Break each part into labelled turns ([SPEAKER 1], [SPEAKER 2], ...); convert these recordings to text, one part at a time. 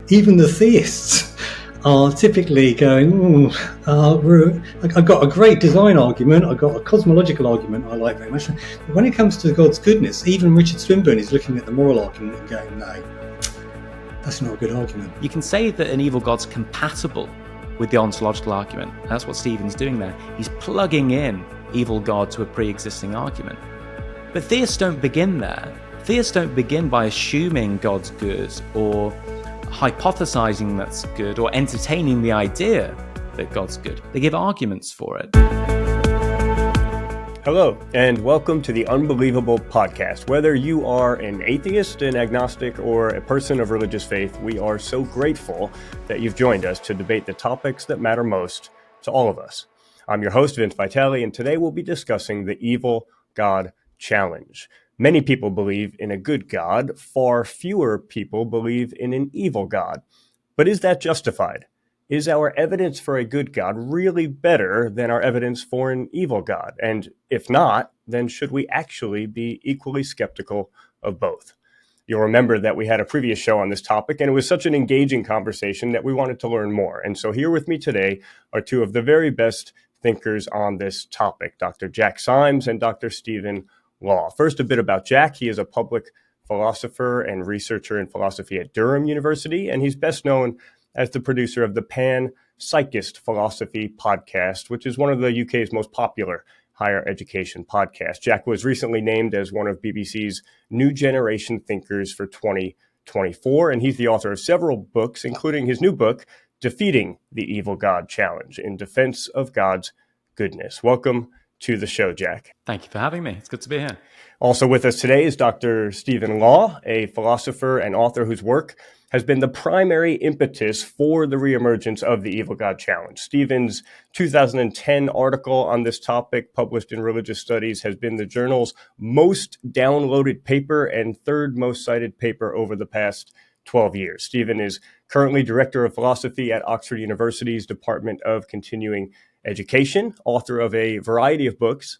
[SPEAKER 1] even the theists are typically going, I've got a great design argument, I've got a cosmological argument I like very much. But when it comes to God's goodness, even Richard Swinburne is looking at the moral argument and going, no, that's not a good argument.
[SPEAKER 2] You can say that an evil God's compatible with the ontological argument. That's what Stephen's doing there. He's plugging in evil God to a pre-existing argument. But theists don't begin there. Theists don't begin by assuming God's good or hypothesizing that's good or entertaining the idea that God's good. They give arguments for it.
[SPEAKER 3] Hello, and welcome to the Unbelievable Podcast. Whether you are an atheist, an agnostic, or a person of religious faith, we are so grateful that you've joined us to debate the topics that matter most to all of us. I'm your host, Vince Vitale, and today we'll be discussing the evil God challenge. Many people believe in a good God. Far fewer people believe in an evil God. But is that justified? Is our evidence for a good God really better than our evidence for an evil God? And if not, then should we actually be equally skeptical of both? You'll remember that we had a previous show on this topic, and it was such an engaging conversation that we wanted to learn more. And so here with me today are two of the very best thinkers on this topic, Dr. Jack Symes and Dr. Stephen Law. First, a bit about Jack. He is a public philosopher and researcher in philosophy at Durham University, and he's best known as the producer of the Panpsycast Philosophy Podcast, which is one of the UK's most popular higher education podcasts. Jack was recently named as one of BBC's New Generation Thinkers for 2024, and he's the author of several books, including his new book, Defeating the Evil God Challenge, in Defense of God's Goodness. Welcome to the show, Jack.
[SPEAKER 2] Thank you for having me. It's good to be here.
[SPEAKER 3] Also with us today is Dr. Stephen Law, a philosopher and author whose work has been the primary impetus for the reemergence of the Evil God Challenge. Stephen's 2010 article on this topic, published in Religious Studies, has been the journal's most downloaded paper and third most cited paper over the past 12 years. Stephen is currently Director of Philosophy at Oxford University's Department of Continuing Education, author of a variety of books,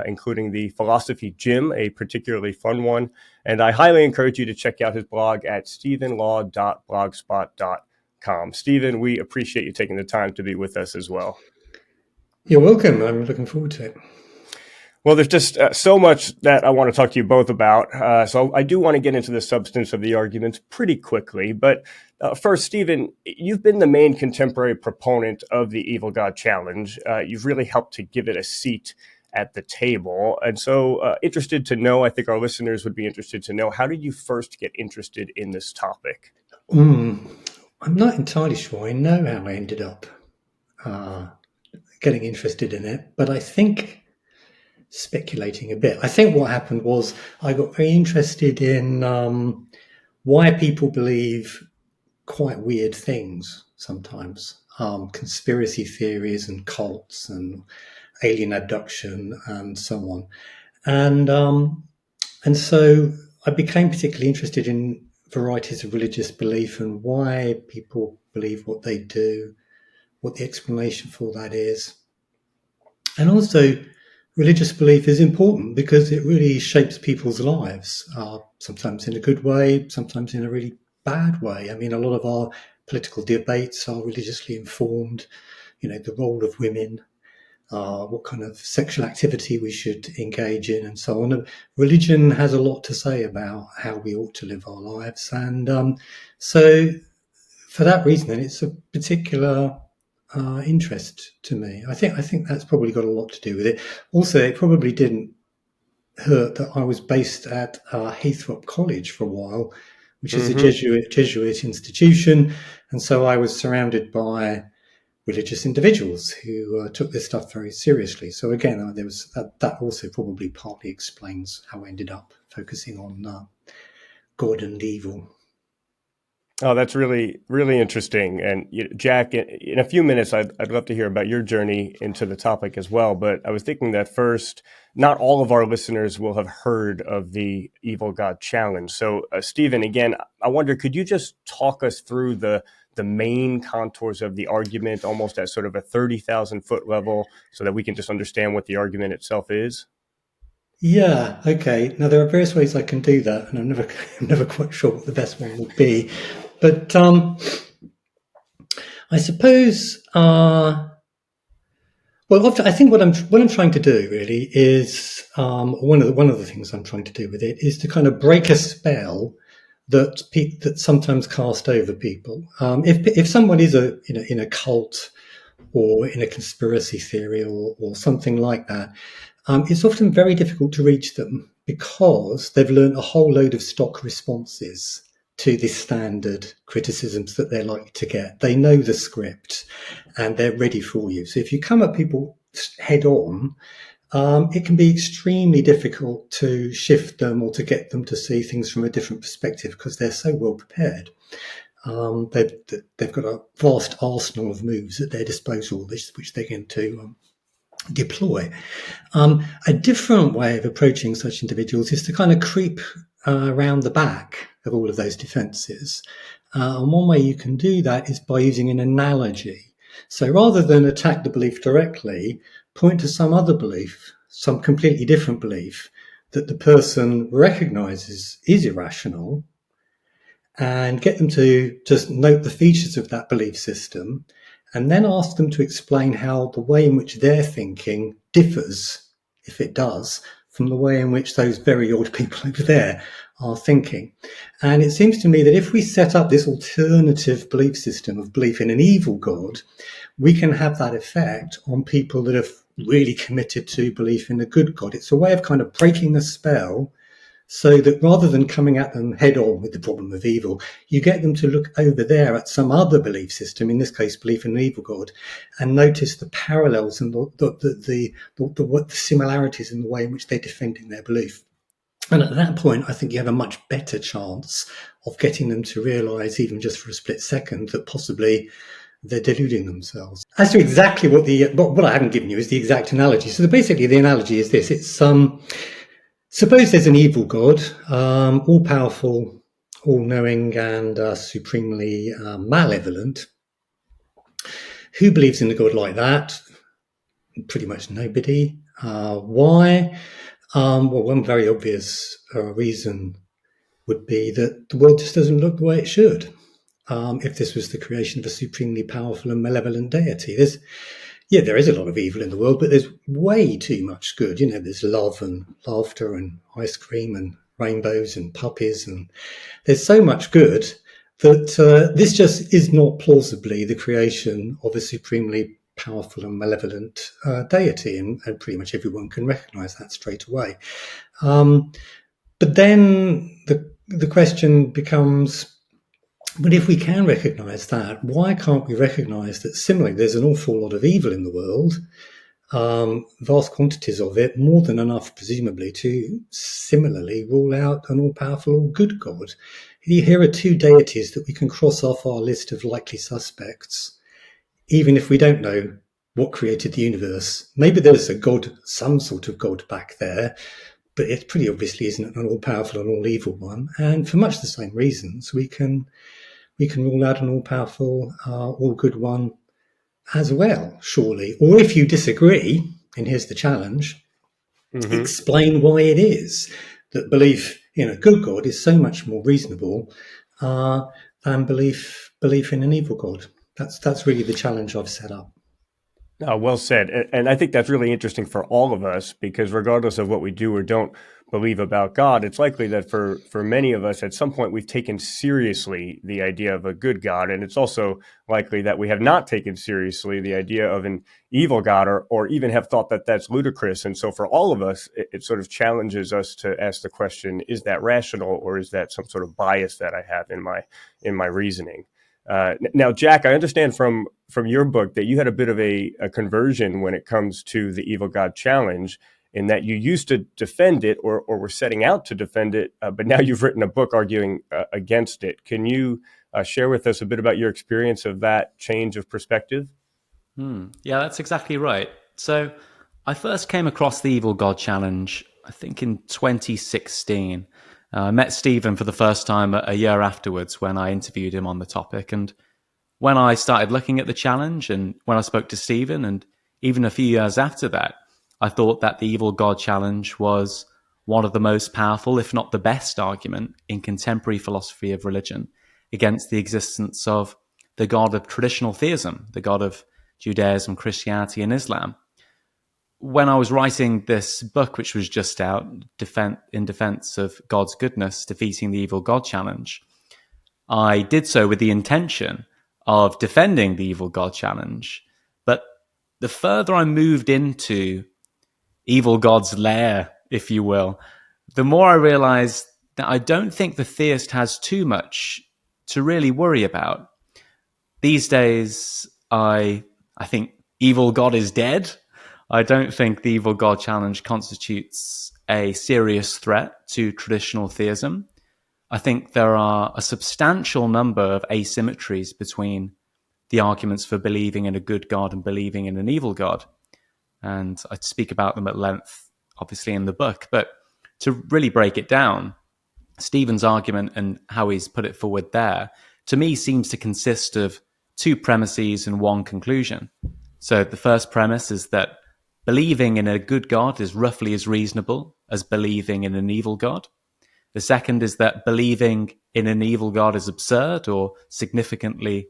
[SPEAKER 3] including the Philosophy Gym, a particularly fun one. And I highly encourage you to check out his blog at stephenlaw.blogspot.com. Stephen, we appreciate you taking the time to be with us as well.
[SPEAKER 1] You're welcome. I'm looking forward to it.
[SPEAKER 3] Well, there's just so much that I want to talk to you both about. So I do want to get into the substance of the arguments pretty quickly. But first, Stephen, you've been the main contemporary proponent of the Evil God Challenge. You've really helped to give it a seat at the table. And so interested to know, I think our listeners would be interested to know, how did you first get interested in this topic?
[SPEAKER 1] I'm not entirely sure I know how I ended up getting interested in it, but I think speculating a bit. I think what happened was I got very interested in why people believe quite weird things sometimes, conspiracy theories and cults and alien abduction and so on. And so I became particularly interested in varieties of religious belief and why people believe what they do, what the explanation for that is. And also, religious belief is important because it really shapes people's lives, sometimes in a good way, sometimes in a really bad way. I mean, a lot of our political debates are religiously informed, the role of women, what kind of sexual activity we should engage in and so on. Religion has a lot to say about how we ought to live our lives. And so for that reason, it's a particular interest to me. I think that's probably got a lot to do with it. Also, it probably didn't hurt that I was based at Haythrop College for a while, which is a Jesuit institution. And so I was surrounded by religious individuals who took this stuff very seriously. So again, there was that also probably partly explains how I ended up focusing on God and evil.
[SPEAKER 3] Oh, that's really, really interesting. And Jack, in a few minutes, I'd love to hear about your journey into the topic as well. But I was thinking that first, not all of our listeners will have heard of the Evil God Challenge. So, Stephen, again, I wonder, could you just talk us through the main contours of the argument, almost at sort of a 30,000 foot level, so that we can just understand what the argument itself is?
[SPEAKER 1] Yeah, okay. Now there are various ways I can do that, and I'm never quite sure what the best one would be. But I suppose, I think what I'm trying to do really is one of the things I'm trying to do with it is to kind of break a spell that sometimes cast over people. If someone is in a cult or in a conspiracy theory or something like that, it's often very difficult to reach them because they've learned a whole load of stock responses to the standard criticisms that they're likely to get. They know the script and they're ready for you. So if you come at people head on, it can be extremely difficult to shift them or to get them to see things from a different perspective because they're so well prepared. They've got a vast arsenal of moves at their disposal, which they're going to deploy. A different way of approaching such individuals is to kind of creep around the back of all of those defences. And one way you can do that is by using an analogy. So rather than attack the belief directly, point to some other belief, some completely different belief that the person recognises is irrational, and get them to just note the features of that belief system, and then ask them to explain how the way in which they're thinking differs, if it does, from the way in which those very old people over there are thinking. And it seems to me that if we set up this alternative belief system of belief in an evil God, we can have that effect on people that are really committed to belief in a good God. It's a way of kind of breaking the spell, so that rather than coming at them head on with the problem of evil, you get them to look over there at some other belief system, in this case, belief in an evil God, and notice the parallels and the similarities in the way in which they're defending their belief. And at that point, I think you have a much better chance of getting them to realise, even just for a split second, that possibly they're deluding themselves. As to exactly what I haven't given you is the exact analogy. So basically, the analogy is this: it's suppose there's an evil God, all-powerful, all-knowing, and supremely malevolent. Who believes in a God like that? Pretty much nobody. Why? One very obvious reason would be that the world just doesn't look the way it should. If this was the creation of a supremely powerful and malevolent deity, there is a lot of evil in the world, but there's way too much good. There's love and laughter and ice cream and rainbows and puppies, and there's so much good that this just is not plausibly the creation of a supremely powerful and malevolent deity, and pretty much everyone can recognise that straight away. But then the question becomes, but if we can recognise that, why can't we recognise that similarly there's an awful lot of evil in the world, vast quantities of it, more than enough presumably to similarly rule out an all-powerful, all-good God? Here are two deities that we can cross off our list of likely suspects, even if we don't know what created the universe. Maybe there's a God, some sort of God back there, but it pretty obviously isn't an all-powerful and all-evil one. And for much the same reasons, we can rule out an all-powerful, all-good one as well, surely. Or if you disagree, and here's the challenge, explain why it is that belief in a good God is so much more reasonable than belief in an evil God. That's really the challenge I've set up.
[SPEAKER 3] Well said. And I think that's really interesting for all of us, because regardless of what we do or don't believe about God, it's likely that for many of us at some point we've taken seriously the idea of a good God. And it's also likely that we have not taken seriously the idea of an evil God, or even have thought that that's ludicrous. And so for all of us, it sort of challenges us to ask the question, is that rational, or is that some sort of bias that I have in my reasoning? Now, Jack, I understand from your book that you had a bit of a conversion when it comes to the evil God challenge, in that you used to defend it or were setting out to defend it, but now you've written a book arguing against it. Can you share with us a bit about your experience of that change of perspective?
[SPEAKER 2] Yeah, that's exactly right. So I first came across the evil God challenge, I think in 2016. I met Stephen for the first time a year afterwards when I interviewed him on the topic. And when I started looking at the challenge, and when I spoke to Stephen, and even a few years after that, I thought that the evil God challenge was one of the most powerful, if not the best argument in contemporary philosophy of religion. against the existence of the God of traditional theism, the God of Judaism, Christianity, and Islam. When I was writing this book, which was just out, in defense of God's goodness, defeating the evil God challenge, I did so with the intention of defending the evil God challenge. But the further I moved into evil God's lair, if you will, the more I realized that I don't think the theist has too much to really worry about. These days, I think evil God is dead. I don't think the evil God challenge constitutes a serious threat to traditional theism. I think there are a substantial number of asymmetries between the arguments for believing in a good God and believing in an evil God. And I speak about them at length, obviously, in the book. But to really break it down, Stephen's argument and how he's put it forward there, to me, seems to consist of two premises and one conclusion. So the first premise is that believing in a good God is roughly as reasonable as believing in an evil God. The second is that believing in an evil God is absurd or significantly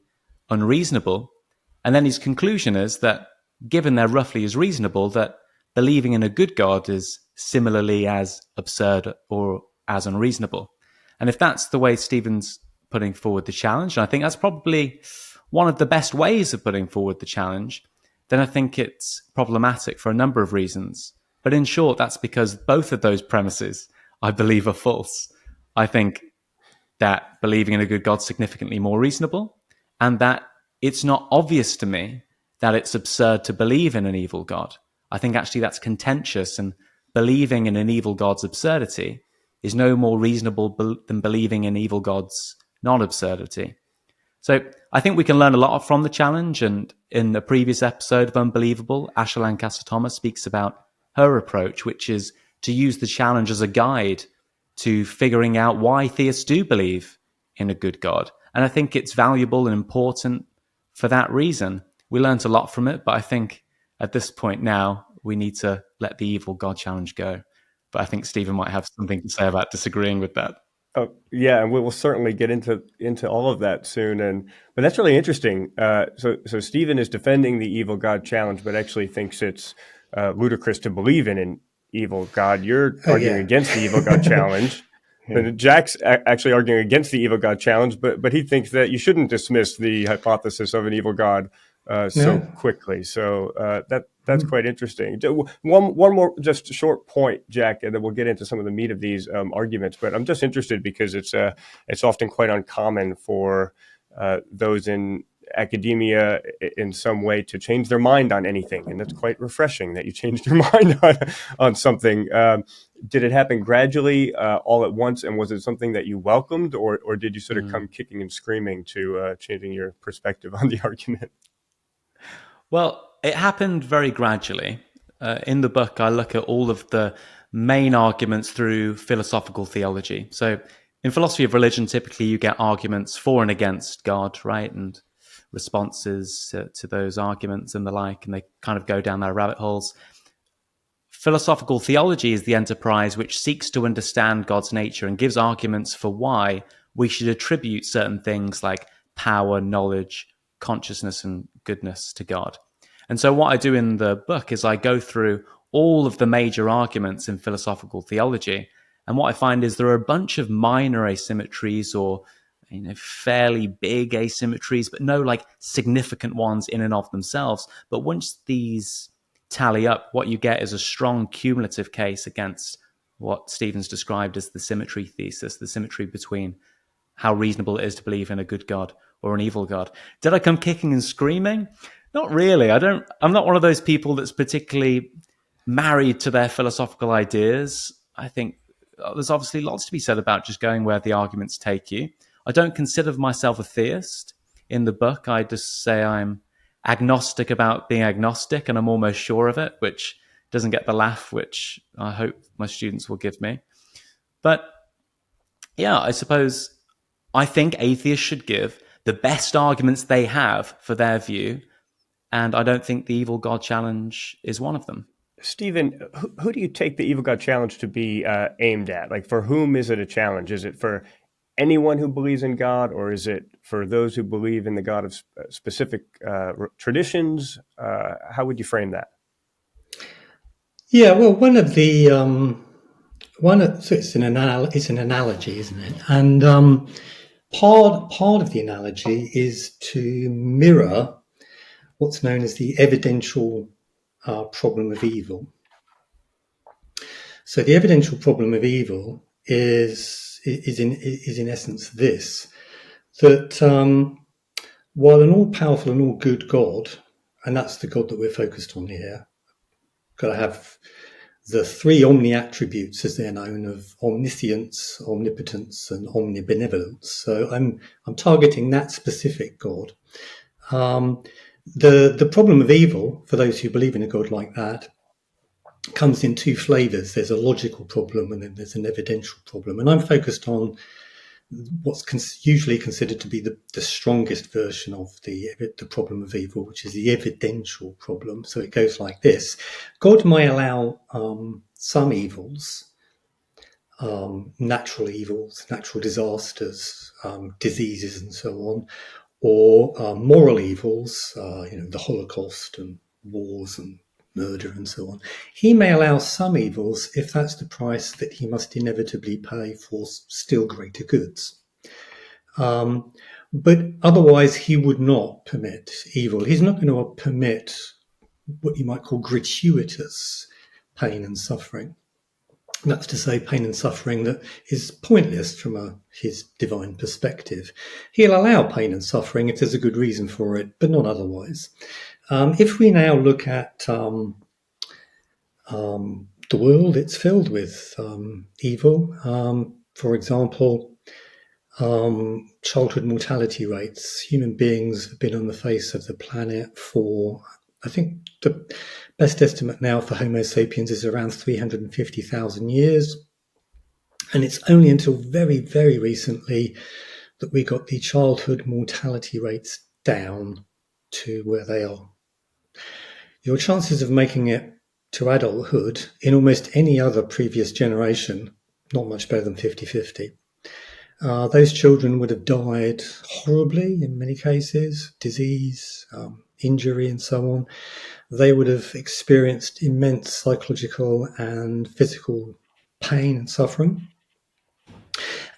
[SPEAKER 2] unreasonable. And then his conclusion is that, given they're roughly as reasonable, that believing in a good God is similarly as absurd or as unreasonable. And if that's the way Stephen's putting forward the challenge, and I think that's probably one of the best ways of putting forward the challenge, then I think it's problematic for a number of reasons. But in short, that's because both of those premises, I believe, are false. I think that believing in a good God is significantly more reasonable, and that it's not obvious to me that it's absurd to believe in an evil God. I think actually that's contentious, and believing in an evil God's absurdity is no more reasonable than believing in evil God's non-absurdity. So I think we can learn a lot from the challenge, and in a previous episode of Unbelievable, Asha Lancaster-Thomas speaks about her approach, which is to use the challenge as a guide to figuring out why theists do believe in a good God. And I think it's valuable and important for that reason. We learned a lot from it, but I think at this point now we need to let the evil God challenge go. But I think Stephen might have something to say about disagreeing with that.
[SPEAKER 3] Oh, yeah, and we will certainly get into all of that soon. But that's really interesting. So Stephen is defending the evil God challenge, but actually thinks it's ludicrous to believe in an evil God. You're arguing against the evil God challenge. And Jack's actually arguing against the evil God challenge, but he thinks that you shouldn't dismiss the hypothesis of an evil God so quickly. So that's quite interesting. One more just short point, Jack, and then we'll get into some of the meat of these arguments. But I'm just interested because it's often quite uncommon for those in academia in some way to change their mind on anything, and that's quite refreshing that you changed your mind on something. Did it happen gradually, all at once, and was it something that you welcomed, or did you sort of come kicking and screaming to changing your perspective on the argument?
[SPEAKER 2] Well, it happened very gradually. In the book, I look at all of the main arguments through philosophical theology. So in philosophy of religion, typically you get arguments for and against God, right? And responses to those arguments and the like, and they kind of go down their rabbit holes. Philosophical theology is the enterprise which seeks to understand God's nature and gives arguments for why we should attribute certain things like power, knowledge, consciousness, and goodness to God. And so what I do in the book is I go through all of the major arguments in philosophical theology, and what I find is there are a bunch of minor asymmetries or fairly big asymmetries, but no like significant ones in and of themselves. But once these tally up, what you get is a strong cumulative case against what Stephen's described as the symmetry thesis, the symmetry between how reasonable it is to believe in a good God or an evil God. Did I come kicking and screaming? Not really. I'm not one of those people that's particularly married to their philosophical ideas. I think there's obviously lots to be said about just going where the arguments take you. I don't consider myself a theist. In the book, I just say I'm agnostic about being agnostic, and I'm almost sure of it, which doesn't get the laugh which I hope my students will give me. But yeah, I suppose I think atheists should give the best arguments they have for their view, and I don't think the evil God challenge is one of them.
[SPEAKER 3] Stephen, who do you take the evil God challenge to be aimed at? Like, for whom is it a challenge? Is it for anyone who believes in God, or is it for those who believe in the God of specific traditions? How would you frame that?
[SPEAKER 1] Yeah, well, so it's an analogy, isn't it? And part of the analogy is to mirror what's known as the evidential problem of evil. So the evidential problem of evil is in essence this: that while an all-powerful and all-good God, and that's the God that we're focused on here, got to have the three omni-attributes, as they're known, of omniscience, omnipotence, and omnibenevolence. So I'm targeting that specific God. The problem of evil, for those who believe in a God like that, comes in two flavors. There's a logical problem and then there's an evidential problem. And I'm focused on what's usually considered to be the strongest version of the problem of evil, which is the evidential problem. So it goes like this: God may allow some evils, natural evils, natural disasters, diseases, and so on, or moral evils, the Holocaust and wars and murder and so on. He may allow some evils if that's the price that he must inevitably pay for still greater goods. But otherwise, he would not permit evil. He's not going to permit what you might call gratuitous pain and suffering. That's to say, pain and suffering that is pointless from his divine perspective. He'll allow pain and suffering if there's a good reason for it, but not otherwise. If we now look at the world, it's filled with evil. For example, childhood mortality rates. Human beings have been on the face of the planet for, I think the best estimate now for Homo sapiens is around 350,000 years. And it's only until very, very recently that we got the childhood mortality rates down to where they are. Your chances of making it to adulthood in almost any other previous generation, not much better than 50-50. Those children would have died horribly in many cases, disease, injury, and so on. They would have experienced immense psychological and physical pain and suffering.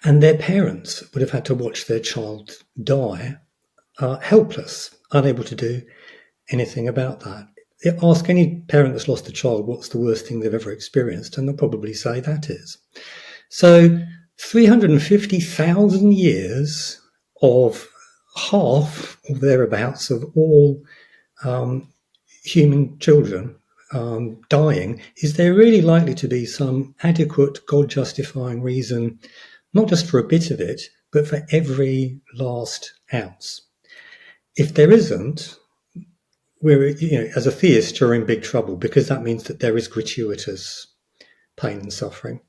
[SPEAKER 1] And their parents would have had to watch their child die, helpless, unable to do anything about that. Ask any parent that's lost a child what's the worst thing they've ever experienced, and they'll probably say that is. So 350,000 years of half or thereabouts of all human children dying, is there really likely to be some adequate God-justifying reason, not just for a bit of it, but for every last ounce? If there isn't, we're, as a theist, you're in big trouble, because that means that there is gratuitous pain and suffering.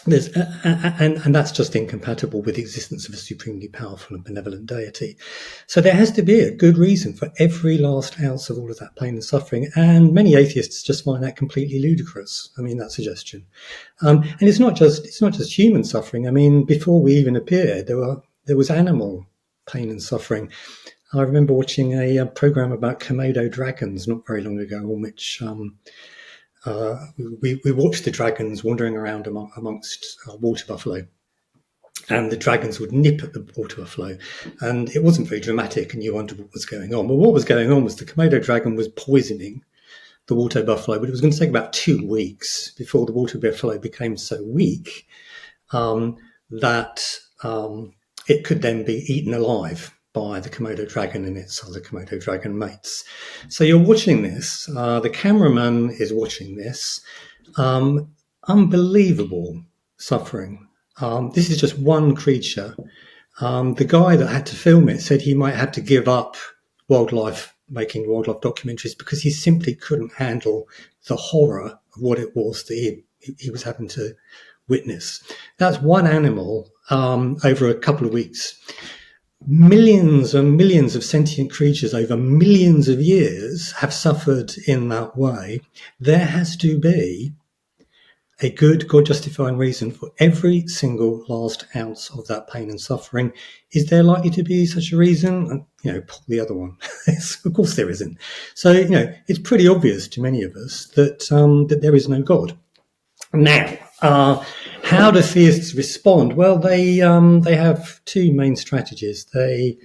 [SPEAKER 1] And that's just incompatible with the existence of a supremely powerful and benevolent deity. So there has to be a good reason for every last ounce of all of that pain and suffering. And many atheists just find that completely ludicrous. I mean, that suggestion. And it's not just human suffering. I mean, before we even appeared, there was animal pain and suffering. I remember watching a program about Komodo dragons not very long ago, on which we watched the dragons wandering around amongst water buffalo, and the dragons would nip at the water buffalo, and it wasn't very dramatic, and you wondered what was going on. Well, what was going on was the Komodo dragon was poisoning the water buffalo, but it was going to take about 2 weeks before the water buffalo became so weak that it could then be eaten alive by the Komodo dragon and its other Komodo dragon mates. So you're watching this. The cameraman is watching this. Unbelievable suffering. This is just one creature. The guy that had to film it said he might have to give up making wildlife documentaries, because he simply couldn't handle the horror of what it was that he was having to witness. That's one animal over a couple of weeks. Millions and millions of sentient creatures over millions of years have suffered in that way. There has to be a good, God-justifying reason for every single last ounce of that pain and suffering. Is there likely to be such a reason? And, pull the other one. Of course there isn't. So, it's pretty obvious to many of us that that there is no God. Now, how do theists respond? Well, they have two main strategies. They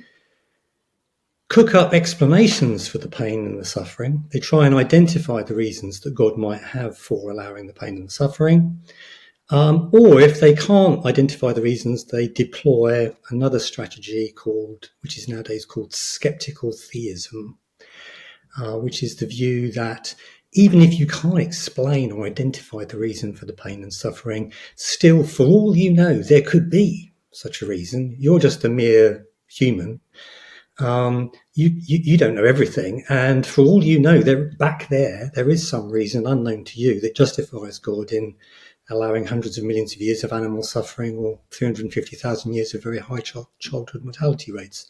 [SPEAKER 1] cook up explanations for the pain and the suffering. They try and identify the reasons that God might have for allowing the pain and the suffering. Or if they can't identify the reasons, they deploy another strategy which is nowadays called skeptical theism, which is the view that even if you can't explain or identify the reason for the pain and suffering, still, for all you know, there could be such a reason. You're just a mere human. You don't know everything, and for all you know, there is some reason unknown to you that justifies God in allowing hundreds of millions of years of animal suffering or 350,000 years of very high childhood mortality rates.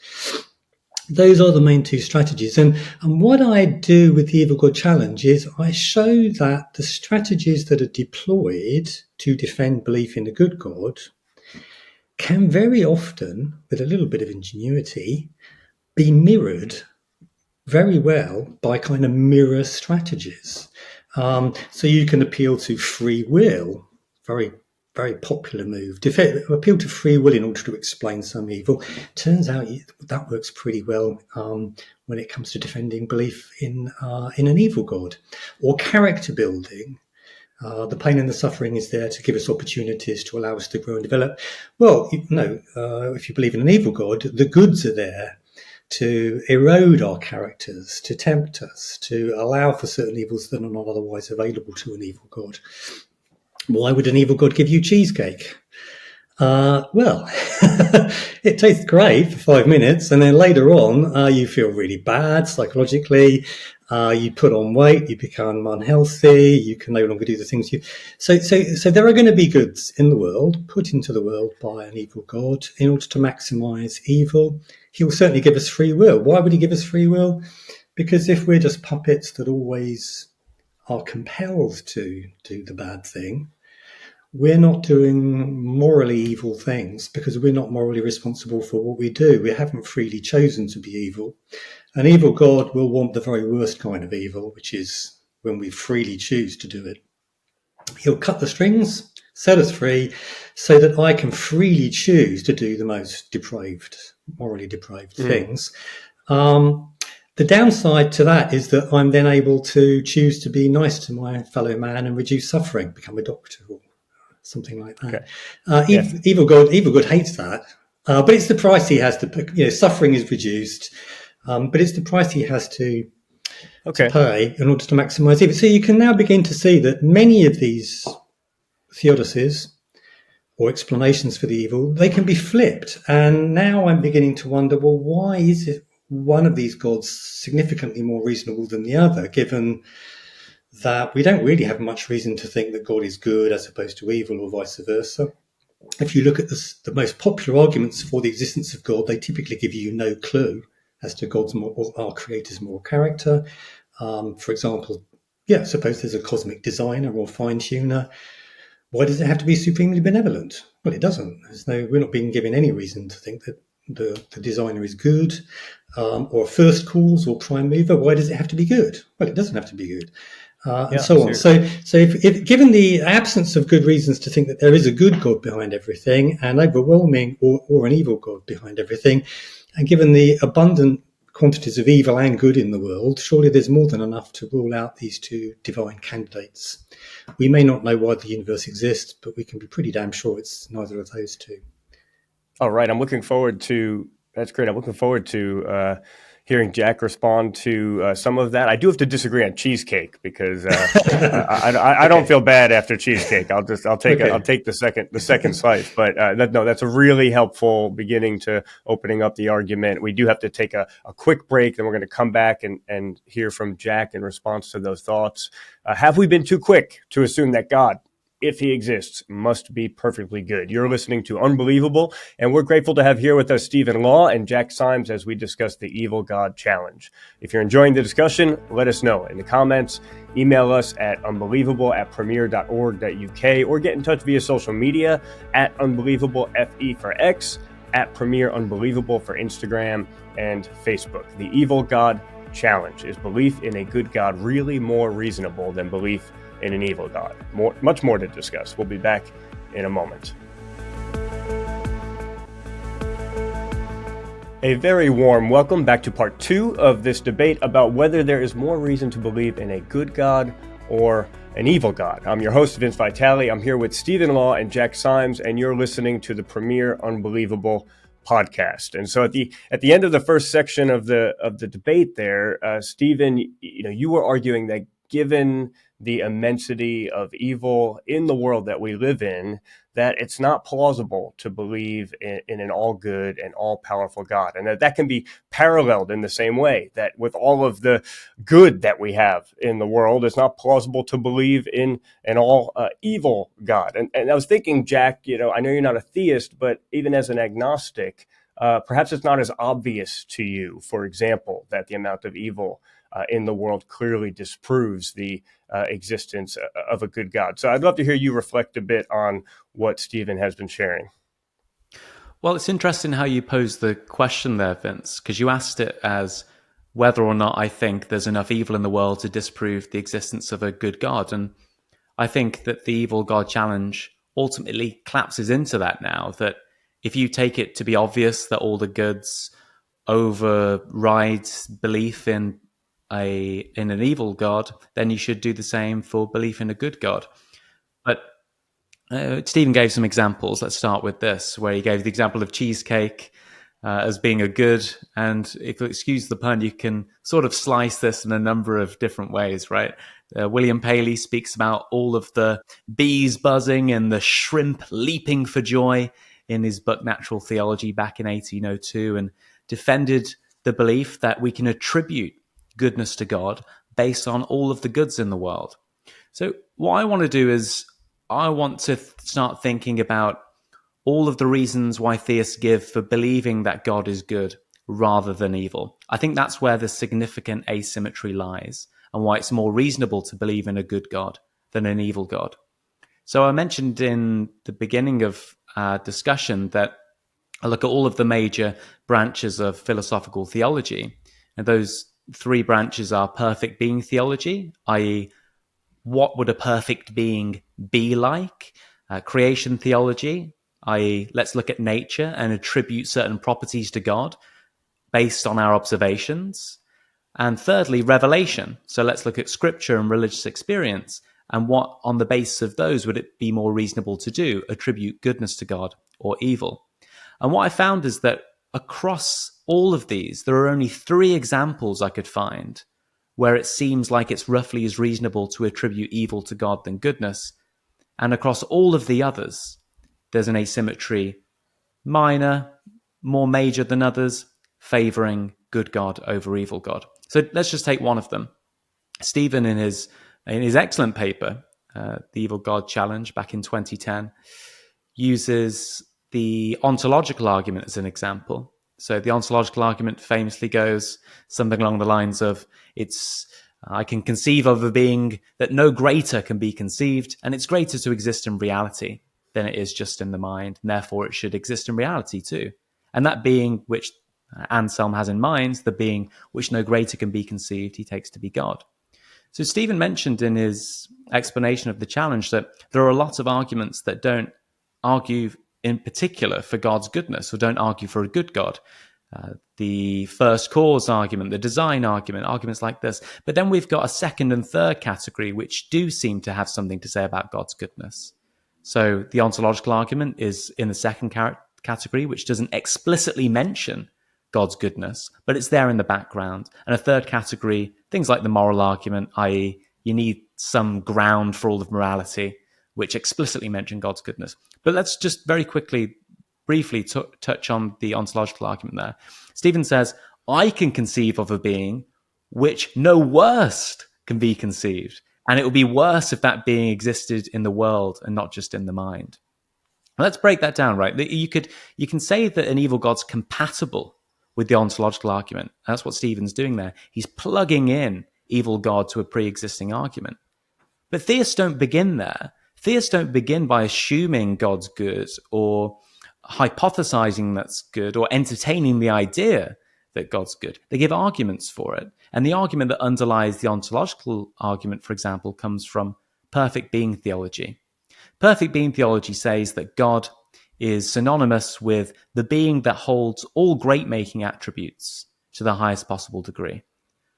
[SPEAKER 1] Those are the main two strategies. And what I do with the Evil God Challenge is I show that the strategies that are deployed to defend belief in a good God can very often, with a little bit of ingenuity, be mirrored very well by kind of mirror strategies. So you can appeal to free will, very, very popular move. Appeal to free will in order to explain some evil. Turns out that works pretty well when it comes to defending belief in an evil God. Or character building. The pain and the suffering is there to give us opportunities to allow us to grow and develop. Well, if you believe in an evil God, the goods are there to erode our characters, to tempt us, to allow for certain evils that are not otherwise available to an evil God. Why would an evil God give you cheesecake? Well, it tastes great for 5 minutes, and then later on, you feel really bad psychologically. You put on weight, you become unhealthy, you can no longer do the things you. So there are going to be goods in the world put into the world by an evil God in order to maximize evil. He will certainly give us free will. Why would he give us free will? Because if we're just puppets that always are compelled to do the bad thing, we're not doing morally evil things because we're not morally responsible for what we do. We haven't freely chosen to be evil. An evil God will want the very worst kind of evil, which is when we freely choose to do it. He'll cut the strings, set us free, so that I can freely choose to do the most morally depraved things. The downside to that is that I'm then able to choose to be nice to my fellow man and reduce suffering, become a doctor or something like that. Okay. Evil God hates that, but it's the price he has to pay. Suffering is reduced, but it's the price he has to pay in order to maximize evil. So you can now begin to see that many of these theodicies or explanations for the evil, they can be flipped. And now I'm beginning to wonder, well, why is it one of these gods significantly more reasonable than the other, given that we don't really have much reason to think that God is good as opposed to evil or vice versa. If you look at the most popular arguments for the existence of God, they typically give you no clue as to our Creator's moral character. For example, suppose there's a cosmic designer or fine-tuner. Why does it have to be supremely benevolent? Well, it doesn't. We're not being given any reason to think that the designer is good, or first cause or prime mover. Why does it have to be good? Well, it doesn't have to be good. And so on. So if given the absence of good reasons to think that there is a good God behind everything, an overwhelming or an evil God behind everything, and given the abundant quantities of evil and good in the world, surely there's more than enough to rule out these two divine candidates. We may not know why the universe exists, but we can be pretty damn sure it's neither of those two.
[SPEAKER 3] All right. I'm looking forward to, that's great. I'm looking forward to hearing Jack respond to some of that. I do have to disagree on cheesecake because I don't feel bad after cheesecake. I'll take the second slice. But that's a really helpful beginning to opening up the argument. We do have to take a quick break, then we're going to come back and hear from Jack in response to those thoughts. Have we been too quick to assume that God if he exists, must be perfectly good. You're listening to Unbelievable, and we're grateful to have here with us Stephen Law and Jack Symes as we discuss the Evil God Challenge. If you're enjoying the discussion, let us know in the comments. Email us at unbelievable@premier.org.uk or get in touch via social media at UnbelievableFE for X, at Premier Unbelievable for Instagram and Facebook. The Evil God Challenge. Is belief in a good God really more reasonable than belief in an evil God? Much more to discuss. We'll be back in a moment. A very warm welcome back to part 2 of this debate about whether there is more reason to believe in a good God or an evil God. I'm your host, Vince Vitale. I'm here with Stephen Law and Jack Symes, and you're listening to the Premier Unbelievable Podcast. And so at the end of the first section of the debate there, Stephen, you were arguing that given the immensity of evil in the world that we live in, that it's not plausible to believe in an all-good and all-powerful God. And that can be paralleled in the same way, that with all of the good that we have in the world, it's not plausible to believe in an all-evil God. And I was thinking, Jack, I know you're not a theist, but even as an agnostic, perhaps it's not as obvious to you, for example, that the amount of evil in the world clearly disproves the existence of a good God. So I'd love to hear you reflect a bit on what Stephen has been sharing.
[SPEAKER 2] Well, it's interesting how you posed the question there, Vince, because you asked it as whether or not I think there's enough evil in the world to disprove the existence of a good God. And I think that the Evil God Challenge ultimately collapses into that now, that if you take it to be obvious that all the goods overrides belief in an evil God, then you should do the same for belief in a good God. But Stephen gave some examples. Let's start with this, where he gave the example of cheesecake as being a good. And if you'll excuse the pun, you can sort of slice this in a number of different ways, right? William Paley speaks about all of the bees buzzing and the shrimp leaping for joy in his book Natural Theology back in 1802, and defended the belief that we can attribute goodness to God based on all of the goods in the world. So what I want to do is I want to start thinking about all of the reasons why theists give for believing that God is good rather than evil. I think that's where the significant asymmetry lies, and why it's more reasonable to believe in a good God than an evil God. So I mentioned in the beginning of our discussion that I look at all of the major branches of philosophical theology, and those 3 branches are perfect being theology, i.e., what would a perfect being be like? Creation theology, i.e., let's look at nature and attribute certain properties to God based on our observations. And thirdly, revelation. So let's look at scripture and religious experience, and what on the basis of those would it be more reasonable to do, attribute goodness to God or evil. And what I found is that across all of these, there are only 3 examples I could find where it seems like it's roughly as reasonable to attribute evil to God than goodness. And across all of the others, there's an asymmetry, minor, more major than others, favoring good God over evil God. So let's just take one of them. Stephen, in his excellent paper, The Evil God Challenge, back in 2010, uses the ontological argument as an example. So the ontological argument famously goes something along the lines of, I can conceive of a being that no greater can be conceived, and it's greater to exist in reality than it is just in the mind, and therefore it should exist in reality too. And that being which Anselm has in mind, the being which no greater can be conceived, he takes to be God. So Stephen mentioned in his explanation of the challenge that there are a lot of arguments that don't argue in particular for God's goodness, or don't argue for a good God. The first cause argument, the design argument, arguments like this. But then we've got a second and third category which do seem to have something to say about God's goodness. So the ontological argument is in the second category, which doesn't explicitly mention God's goodness, but it's there in the background. And a third category, things like the moral argument, i.e., you need some ground for all of morality, which explicitly mention God's goodness. But let's just very quickly, briefly touch on the ontological argument there. Stephen says, I can conceive of a being which no worst can be conceived. And it would be worse if that being existed in the world and not just in the mind. Let's break that down, right? You can say that an evil God's compatible with the ontological argument. That's what Stephen's doing there. He's plugging in evil God to a pre-existing argument. But theists don't begin there. Theists don't begin by assuming God's good or hypothesizing that's good or entertaining the idea that God's good. They give arguments for it. And the argument that underlies the ontological argument, for example, comes from perfect being theology. Perfect being theology says that God is synonymous with the being that holds all great-making attributes to the highest possible degree.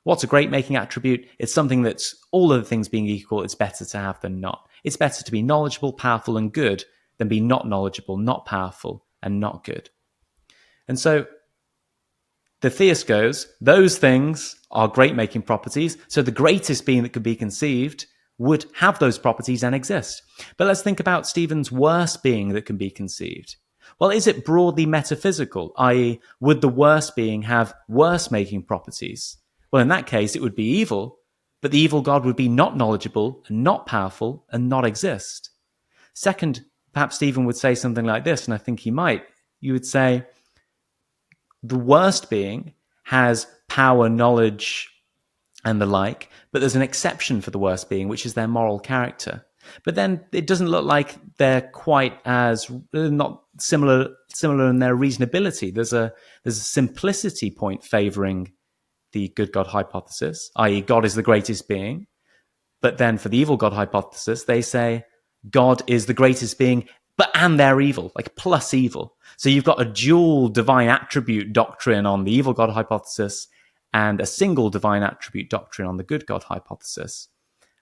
[SPEAKER 2] What's a great-making attribute? It's something that's, all other things being equal, it's better to have than not. It's better to be knowledgeable, powerful, and good than be not knowledgeable, not powerful, and not good. And so the theist goes, those things are great-making properties, so the greatest being that could be conceived would have those properties and exist. But let's think about Stephen's worst being that can be conceived. Well, is it broadly metaphysical, i.e., would the worst being have worse-making properties? Well, in that case, it would be evil, but the evil God would be not knowledgeable, and not powerful, and not exist. Second, perhaps Stephen would say something like this, and I think he might. You would say, the worst being has power, knowledge, and the like, but there's an exception for the worst being, which is their moral character. But then it doesn't look like they're quite as not similar in their reasonability. There's a simplicity point favoring the good God hypothesis, i.e. God is the greatest being. But then for the evil God hypothesis, they say God is the greatest being, and they're evil, like plus evil. So you've got a dual divine attribute doctrine on the evil God hypothesis and a single divine attribute doctrine on the good God hypothesis.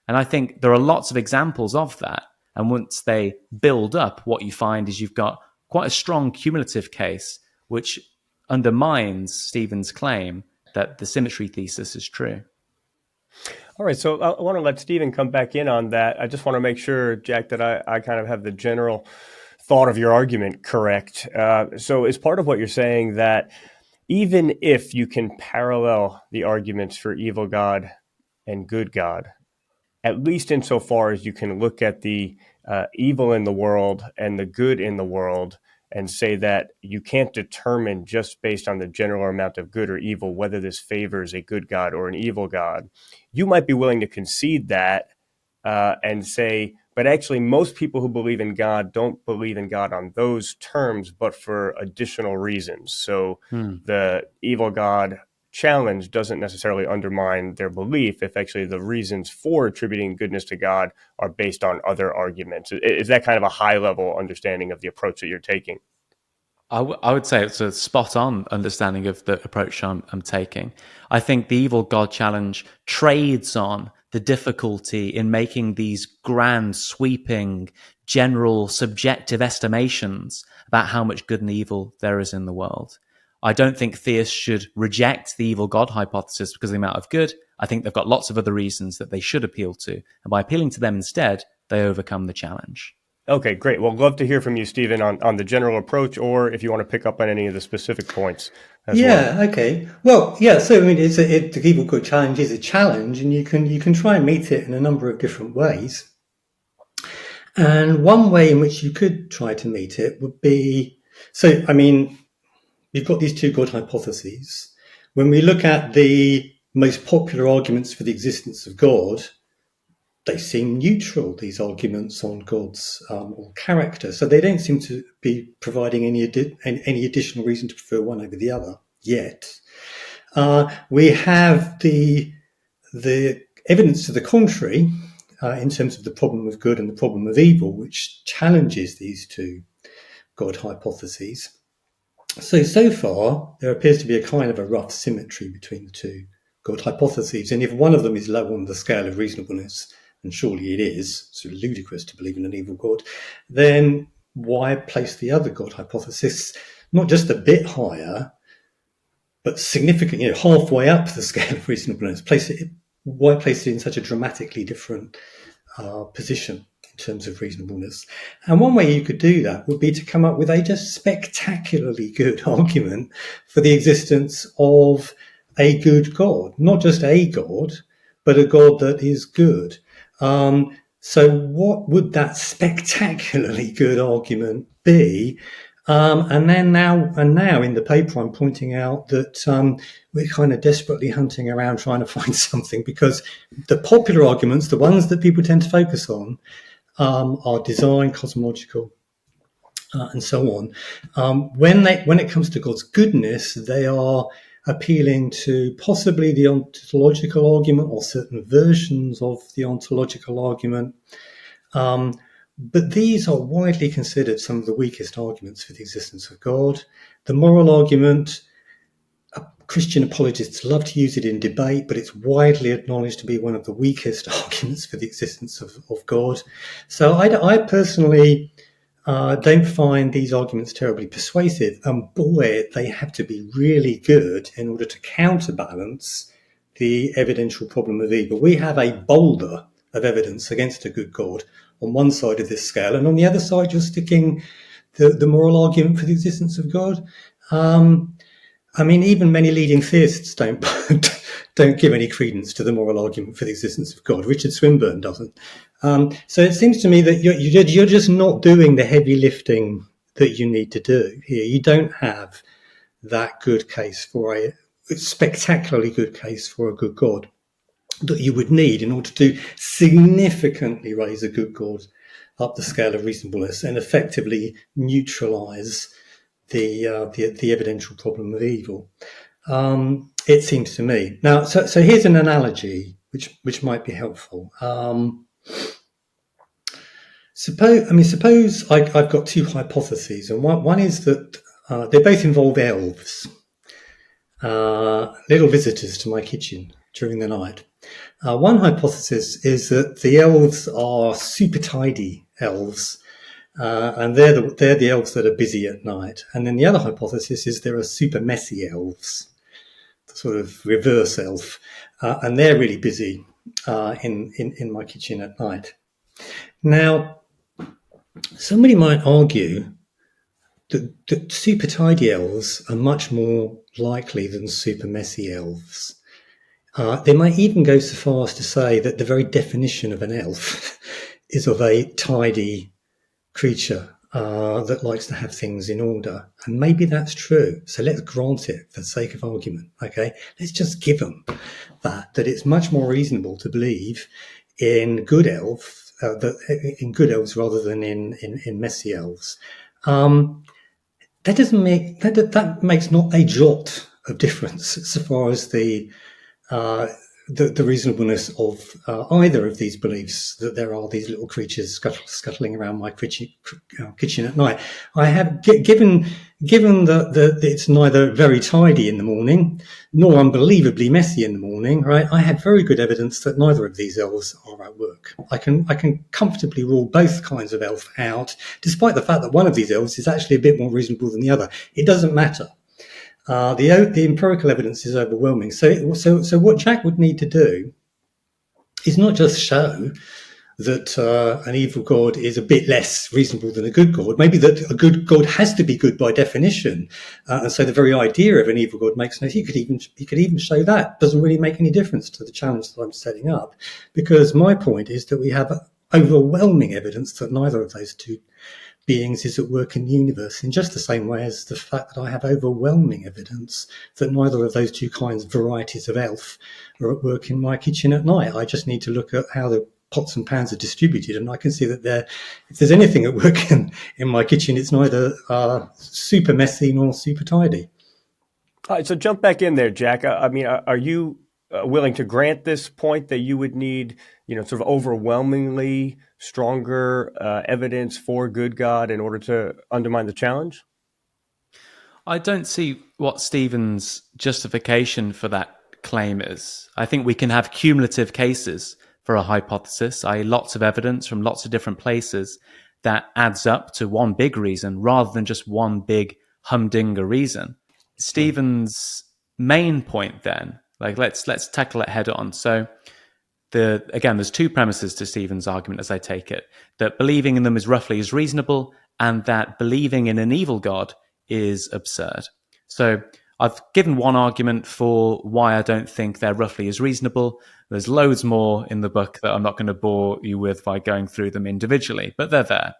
[SPEAKER 2] And I think there are lots of examples of that. And once they build up, what you find is you've got quite a strong cumulative case, which undermines Stephen's claim that the symmetry thesis is true.
[SPEAKER 3] All right, so I want to let Stephen come back in on that. I just want to make sure, Jack, that I kind of have the general thought of your argument correct. So is part of what you're saying that even if you can parallel the arguments for evil God and good God, at least insofar as you can look at the evil in the world and the good in the world and say that you can't determine just based on the general amount of good or evil whether this favors a good God or an evil God, you might be willing to concede that and say, but actually most people who believe in God don't believe in God on those terms, but for additional reasons. So the evil God challenge doesn't necessarily undermine their belief if actually the reasons for attributing goodness to God are based on other arguments. Is that kind of a high-level understanding of the approach that you're taking?
[SPEAKER 2] I would say it's a spot-on understanding of the approach I'm taking. I think the evil God challenge trades on the difficulty in making these grand, sweeping, general, subjective estimations about how much good and evil there is in the world. I don't think theists should reject the evil God hypothesis because of the amount of good. I think they've got lots of other reasons that they should appeal to. And by appealing to them instead, they overcome the challenge.
[SPEAKER 3] Okay, great. Well, love to hear from you, Stephen, on the general approach, or if you want to pick up on any of the specific points as well.
[SPEAKER 1] Okay. Well, yeah. So I mean, the evil God challenge is a challenge, and you can try and meet it in a number of different ways. And one way in which you could try to meet it would be, so I mean, you've got these two God hypotheses. When we look at the most popular arguments for the existence of God, they seem neutral, these arguments on God's character. So they don't seem to be providing any additional reason to prefer one over the other yet. We have the evidence to the contrary in terms of the problem of good and the problem of evil, which challenges these two God hypotheses. So far, there appears to be a kind of a rough symmetry between the two God hypotheses. And if one of them is low on the scale of reasonableness, and surely it is, sort of ludicrous to believe in an evil God, then why place the other God hypothesis not just a bit higher, but significantly, halfway up the scale of reasonableness? Why place it in such a dramatically different position in terms of reasonableness? And one way you could do that would be to come up with a just spectacularly good argument for the existence of a good God, not just a God, but a God that is good. So what would that spectacularly good argument be? And now in the paper, I'm pointing out that we're kind of desperately hunting around trying to find something, because the popular arguments, the ones that people tend to focus on, are design, cosmological, and so on. When it comes to God's goodness, they are appealing to possibly the ontological argument or certain versions of the ontological argument. But these are widely considered some of the weakest arguments for the existence of God. The moral argument, Christian apologists love to use it in debate, but it's widely acknowledged to be one of the weakest arguments for the existence of God. So I personally don't find these arguments terribly persuasive. And boy, they have to be really good in order to counterbalance the evidential problem of evil. We have a boulder of evidence against a good God on one side of this scale, and on the other side, you're sticking the moral argument for the existence of God. I mean, even many leading theists don't give any credence to the moral argument for the existence of God. Richard Swinburne doesn't. So it seems to me that you're just not doing the heavy lifting that you need to do here. You don't have that good case for a spectacularly good case for a good God that you would need in order to significantly raise a good God up the scale of reasonableness and effectively neutralize the evidential problem of evil. It seems to me. Now, so here's an analogy which might be helpful. Suppose I've got two hypotheses, and one is that they both involve elves, little visitors to my kitchen during the night. One hypothesis is that the elves are super tidy elves, and they're the elves that are busy at night. And then the other hypothesis is there are super messy elves, the sort of reverse elf, and they're really busy in my kitchen at night. Now, somebody might argue that super tidy elves are much more likely than super messy elves. They might even go so far as to say that the very definition of an elf is of a tidy creature that likes to have things in order. And maybe that's true. So let's grant it for the sake of argument. Okay, let's just give them that it's much more reasonable to believe in good elves, rather than in messy elves. That makes not a jot of difference so far as the reasonableness of either of these beliefs, that there are these little creatures scuttling around my kitchen at night. I have given that it's neither very tidy in the morning nor unbelievably messy in the morning, right? I have very good evidence that neither of these elves are at work. I can comfortably rule both kinds of elf out, despite the fact that one of these elves is actually a bit more reasonable than the other. It doesn't matter. The empirical evidence is overwhelming. So what Jack would need to do is not just show that an evil God is a bit less reasonable than a good God. Maybe that a good God has to be good by definition, and so the very idea of an evil God makes no. He could even show that doesn't really make any difference to the challenge that I'm setting up, because my point is that we have overwhelming evidence that neither of those two beings is at work in the universe, in just the same way as the fact that I have overwhelming evidence that neither of those two varieties of elf are at work in my kitchen at night. I just need to look at how the pots and pans are distributed, and I can see that if there's anything at work in my kitchen, it's neither super messy nor super tidy.
[SPEAKER 3] All right, so jump back in there, Jack. I mean, are you willing to grant this point that you would need, sort of overwhelmingly stronger evidence for good God in order to undermine the challenge?
[SPEAKER 2] I don't see what Stephen's justification for that claim is. I think we can have cumulative cases for a hypothesis, i.e. lots of evidence from lots of different places that adds up to one big reason rather than just one big humdinger reason. Stephen's main point then, let's tackle it head on. So there's two premises to Stephen's argument, as I take it, that believing in them is roughly as reasonable, and that believing in an evil God is absurd. So I've given one argument for why I don't think they're roughly as reasonable. There's loads more in the book that I'm not going to bore you with by going through them individually, but they're there.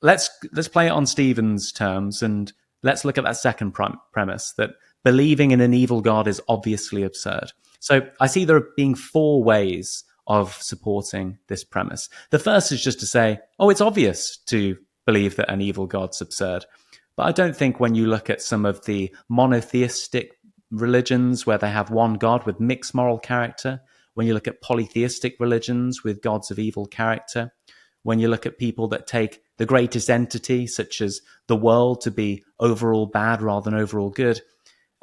[SPEAKER 2] Let's play it on Stephen's terms, and let's look at that second premise, that believing in an evil God is obviously absurd. So I see there being four ways of supporting this premise. The first is just to say, it's obvious to believe that an evil God's absurd. But I don't think when you look at some of the monotheistic religions where they have one God with mixed moral character, when you look at polytheistic religions with gods of evil character, when you look at people that take the greatest entity, such as the world, to be overall bad rather than overall good,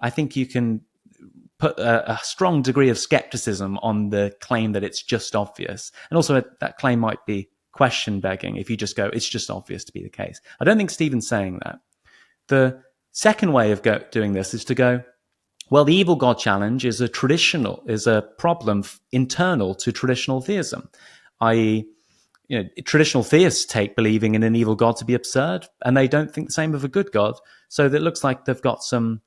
[SPEAKER 2] I think you can put a strong degree of skepticism on the claim that it's just obvious. And also that claim might be question begging if you just go, it's just obvious to be the case. I don't think Stephen's saying that. The second way of doing this is to go, well, the evil God challenge is a problem internal to traditional theism, i.e., traditional theists take believing in an evil God to be absurd, and they don't think the same of a good God. So that looks like they've got some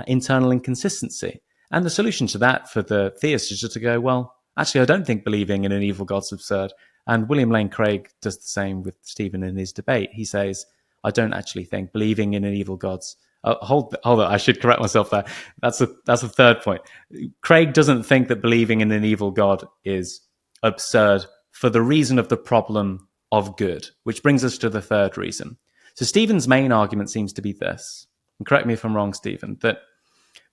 [SPEAKER 2] internal inconsistency. And the solution to that for the theists is just to go, well, actually, I don't think believing in an evil God's absurd. And William Lane Craig does the same with Stephen in his debate. He says, I don't actually think believing in an evil God's... hold on, I should correct myself there. That's a third point. Craig doesn't think that believing in an evil God is absurd for the reason of the problem of good, which brings us to the third reason. So Stephen's main argument seems to be this, and correct me if I'm wrong, Stephen, that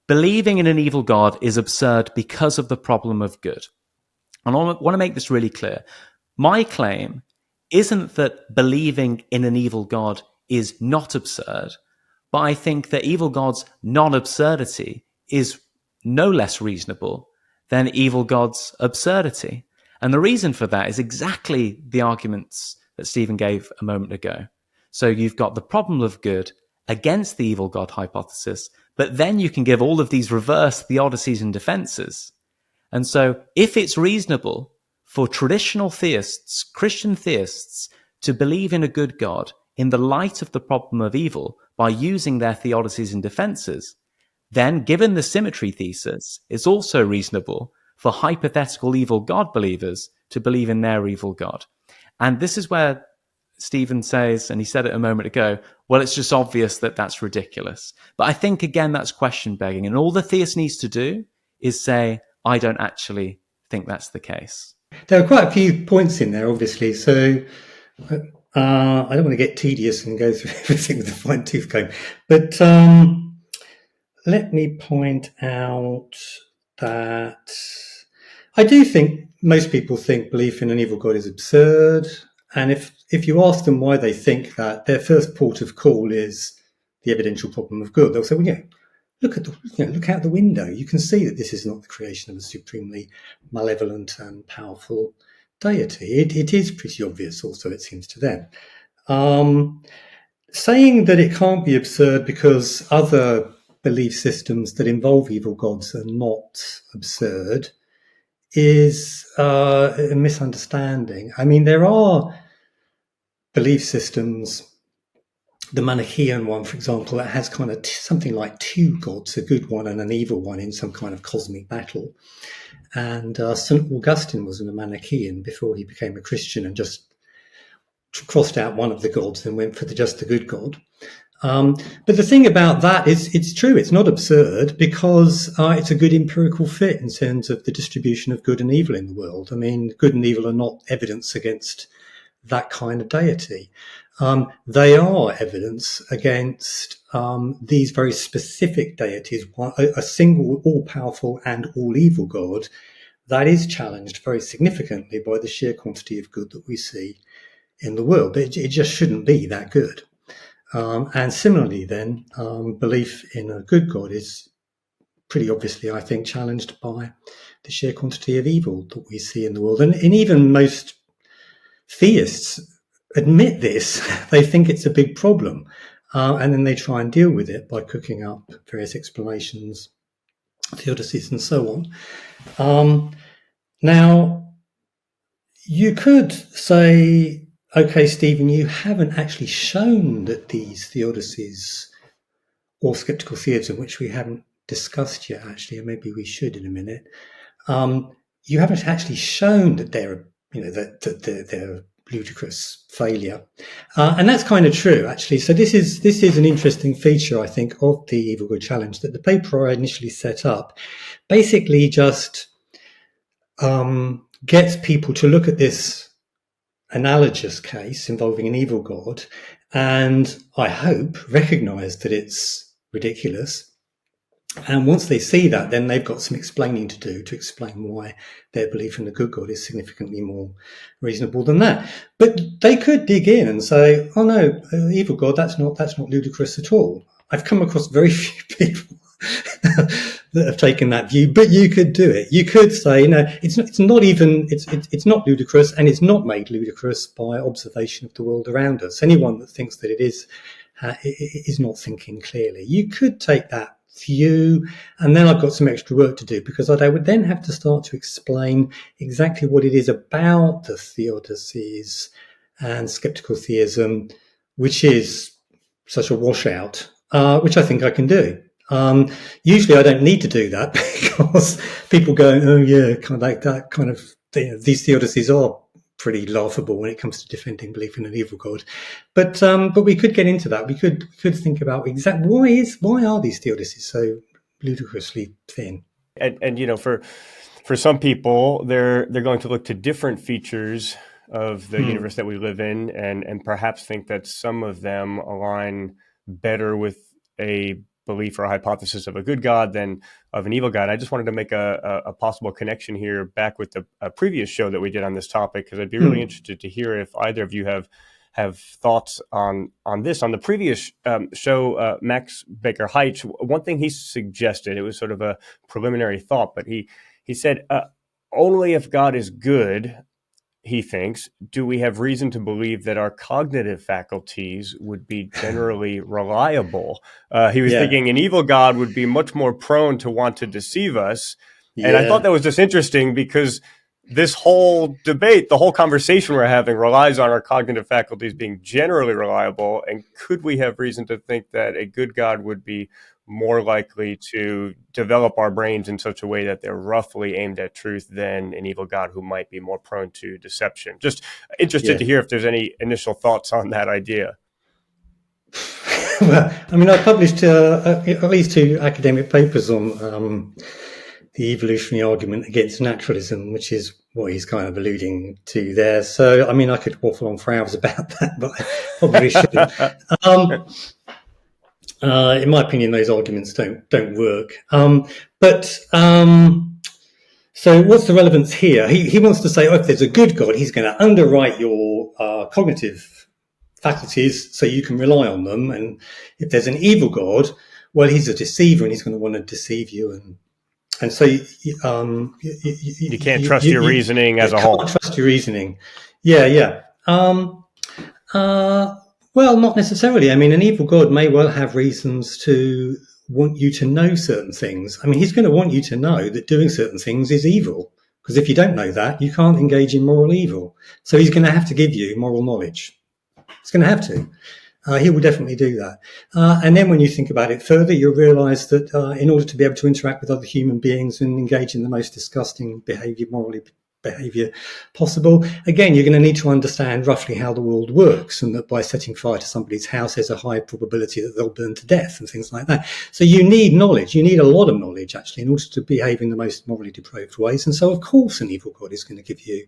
[SPEAKER 2] believing in an evil God is absurd because of the problem of good. And I want to make this really clear. My claim isn't that believing in an evil God is not absurd, but I think that evil God's non-absurdity is no less reasonable than evil God's absurdity. And the reason for that is exactly the arguments that Stephen gave a moment ago. So you've got the problem of good against the evil God hypothesis, but then you can give all of these reverse theodicies and defenses. And so if it's reasonable for traditional theists, Christian theists, to believe in a good God in the light of the problem of evil by using their theodicies and defenses, then given the symmetry thesis, it's also reasonable for hypothetical evil God believers to believe in their evil God. And this is where Stephen says, and he said it a moment ago, well, it's just obvious that that's ridiculous. But I think, again, that's question begging. And all the theist needs to do is say, I don't actually think that's the case.
[SPEAKER 1] There are quite a few points in there, obviously. So I don't want to get tedious and go through everything with a fine-tooth comb. But let me point out that I do think most people think belief in an evil God is absurd. And if you ask them why they think that, their first port of call is the evidential problem of good. They'll say, well, look out the window. You can see that this is not the creation of a supremely malevolent and powerful deity. It is pretty obvious also, it seems to them. Saying that it can't be absurd because other belief systems that involve evil gods are not absurd is a misunderstanding. I mean, there are belief systems, the Manichaean one, for example, that has kind of something like two gods, a good one and an evil one in some kind of cosmic battle. And St. Augustine was a Manichaean before he became a Christian and just crossed out one of the gods and went for just the good God. But the thing about that is it's true, it's not absurd because it's a good empirical fit in terms of the distribution of good and evil in the world. I mean, good and evil are not evidence against that kind of deity. They are evidence against these very specific deities, a single all-powerful and all-evil God that is challenged very significantly by the sheer quantity of good that we see in the world. It just shouldn't be that good. And similarly then, belief in a good God is pretty obviously, I think, challenged by the sheer quantity of evil that we see in the world. And even most theists admit this. They think it's a big problem. And then they try and deal with it by cooking up various explanations, theodicies and so on. Now, you could say, okay, Stephen, you haven't actually shown that these theodicies or skeptical theism, which we haven't discussed yet, actually, and maybe we should in a minute, you haven't actually shown that they're, that they're ludicrous failure, and that's kind of true, actually. So this is an interesting feature, I think, of the evil good challenge, that the paper I initially set up basically just gets people to look at this analogous case involving an evil god, and I hope recognise that it's ridiculous. And once they see that, then they've got some explaining to do to explain why their belief in the good God is significantly more reasonable than that. But they could dig in and say, "Oh no, evil God, that's not ludicrous at all." I've come across very few people that have taken that view, but you could do it. You could say, it's not ludicrous, and it's not made ludicrous by observation of the world around us. Anyone that thinks that it is not thinking clearly. You could take that view, and then I've got some extra work to do, because I would then have to start to explain exactly what it is about the theodicies and skeptical theism which is such a washout, which I think I can do. Usually I don't need to do that because people go, "Oh yeah, kind of like that kind of thing." These theodicies are pretty laughable when it comes to defending belief in an evil god, but we could get into that. We could think about why are these theodicies so ludicrously thin?
[SPEAKER 3] And for some people, they're going to look to different features of the universe that we live in, and perhaps think that some of them align better with a belief or a hypothesis of a good God than of an evil God. I just wanted to make a possible connection here back with the previous show that we did on this topic, because I'd be really interested to hear if either of you have thoughts on this. On the previous show, Max Baker Heitch, one thing he suggested, it was sort of a preliminary thought, but he said, only if God is good, he thinks, do we have reason to believe that our cognitive faculties would be generally reliable. He was thinking an evil God would be much more prone to want to deceive us. And I thought that was just interesting, because this whole debate, the whole conversation we're having, relies on our cognitive faculties being generally reliable. And could we have reason to think that a good God would be more likely to develop our brains in such a way that they're roughly aimed at truth than an evil God who might be more prone to deception? Just interested to hear if there's any initial thoughts on that idea.
[SPEAKER 1] Well, I mean, I published at least 2 academic papers on the evolutionary argument against naturalism, which is what he's kind of alluding to there. So, I mean, I could waffle on for hours about that, but I probably shouldn't. In my opinion, those arguments don't work. So what's the relevance here? He wants to say, if there's a good God, he's going to underwrite your cognitive faculties so you can rely on them. And if there's an evil God, well, he's a deceiver and he's going to want to deceive you. And so you
[SPEAKER 3] can't trust your reasoning as a whole.
[SPEAKER 1] Can't trust your reasoning. Yeah. Well, not necessarily. I mean, an evil God may well have reasons to want you to know certain things. I mean, he's going to want you to know that doing certain things is evil, because if you don't know that, you can't engage in moral evil. So he's going to have to give you moral knowledge. He's going to have to. He will definitely do that. And then when you think about it further, you'll realise that in order to be able to interact with other human beings and engage in the most disgusting behaviour possible, again, you're going to need to understand roughly how the world works, and that by setting fire to somebody's house, there's a high probability that they'll burn to death and things like that. So you need knowledge. You need a lot of knowledge, actually, in order to behave in the most morally depraved ways. And so, of course, an evil God is going to give you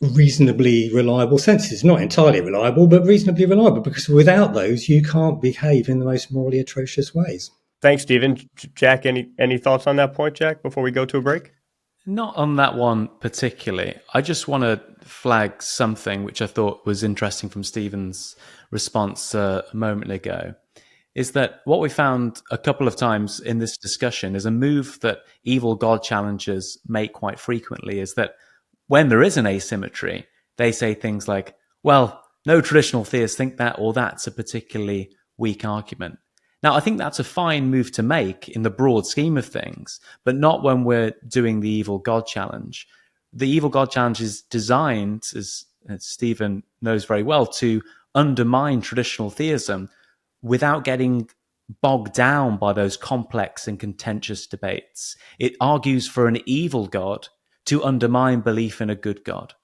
[SPEAKER 1] reasonably reliable senses. Not entirely reliable, but reasonably reliable, because without those, you can't behave in the most morally atrocious ways.
[SPEAKER 3] Thanks, Stephen. Jack, any thoughts on that point, Jack, before we go to a break?
[SPEAKER 2] Not on that one particularly. I just want to flag something which I thought was interesting from Stephen's response a moment ago, is that what we found a couple of times in this discussion is a move that evil God challengers make quite frequently, is that when there is an asymmetry, they say things like, well, no traditional theists think that, or that's a particularly weak argument. Now, I think that's a fine move to make in the broad scheme of things, but not when we're doing the evil God challenge. The evil God challenge is designed, as Stephen knows very well, to undermine traditional theism, without getting bogged down by those complex and contentious debates. It argues for an evil God to undermine belief in a good God.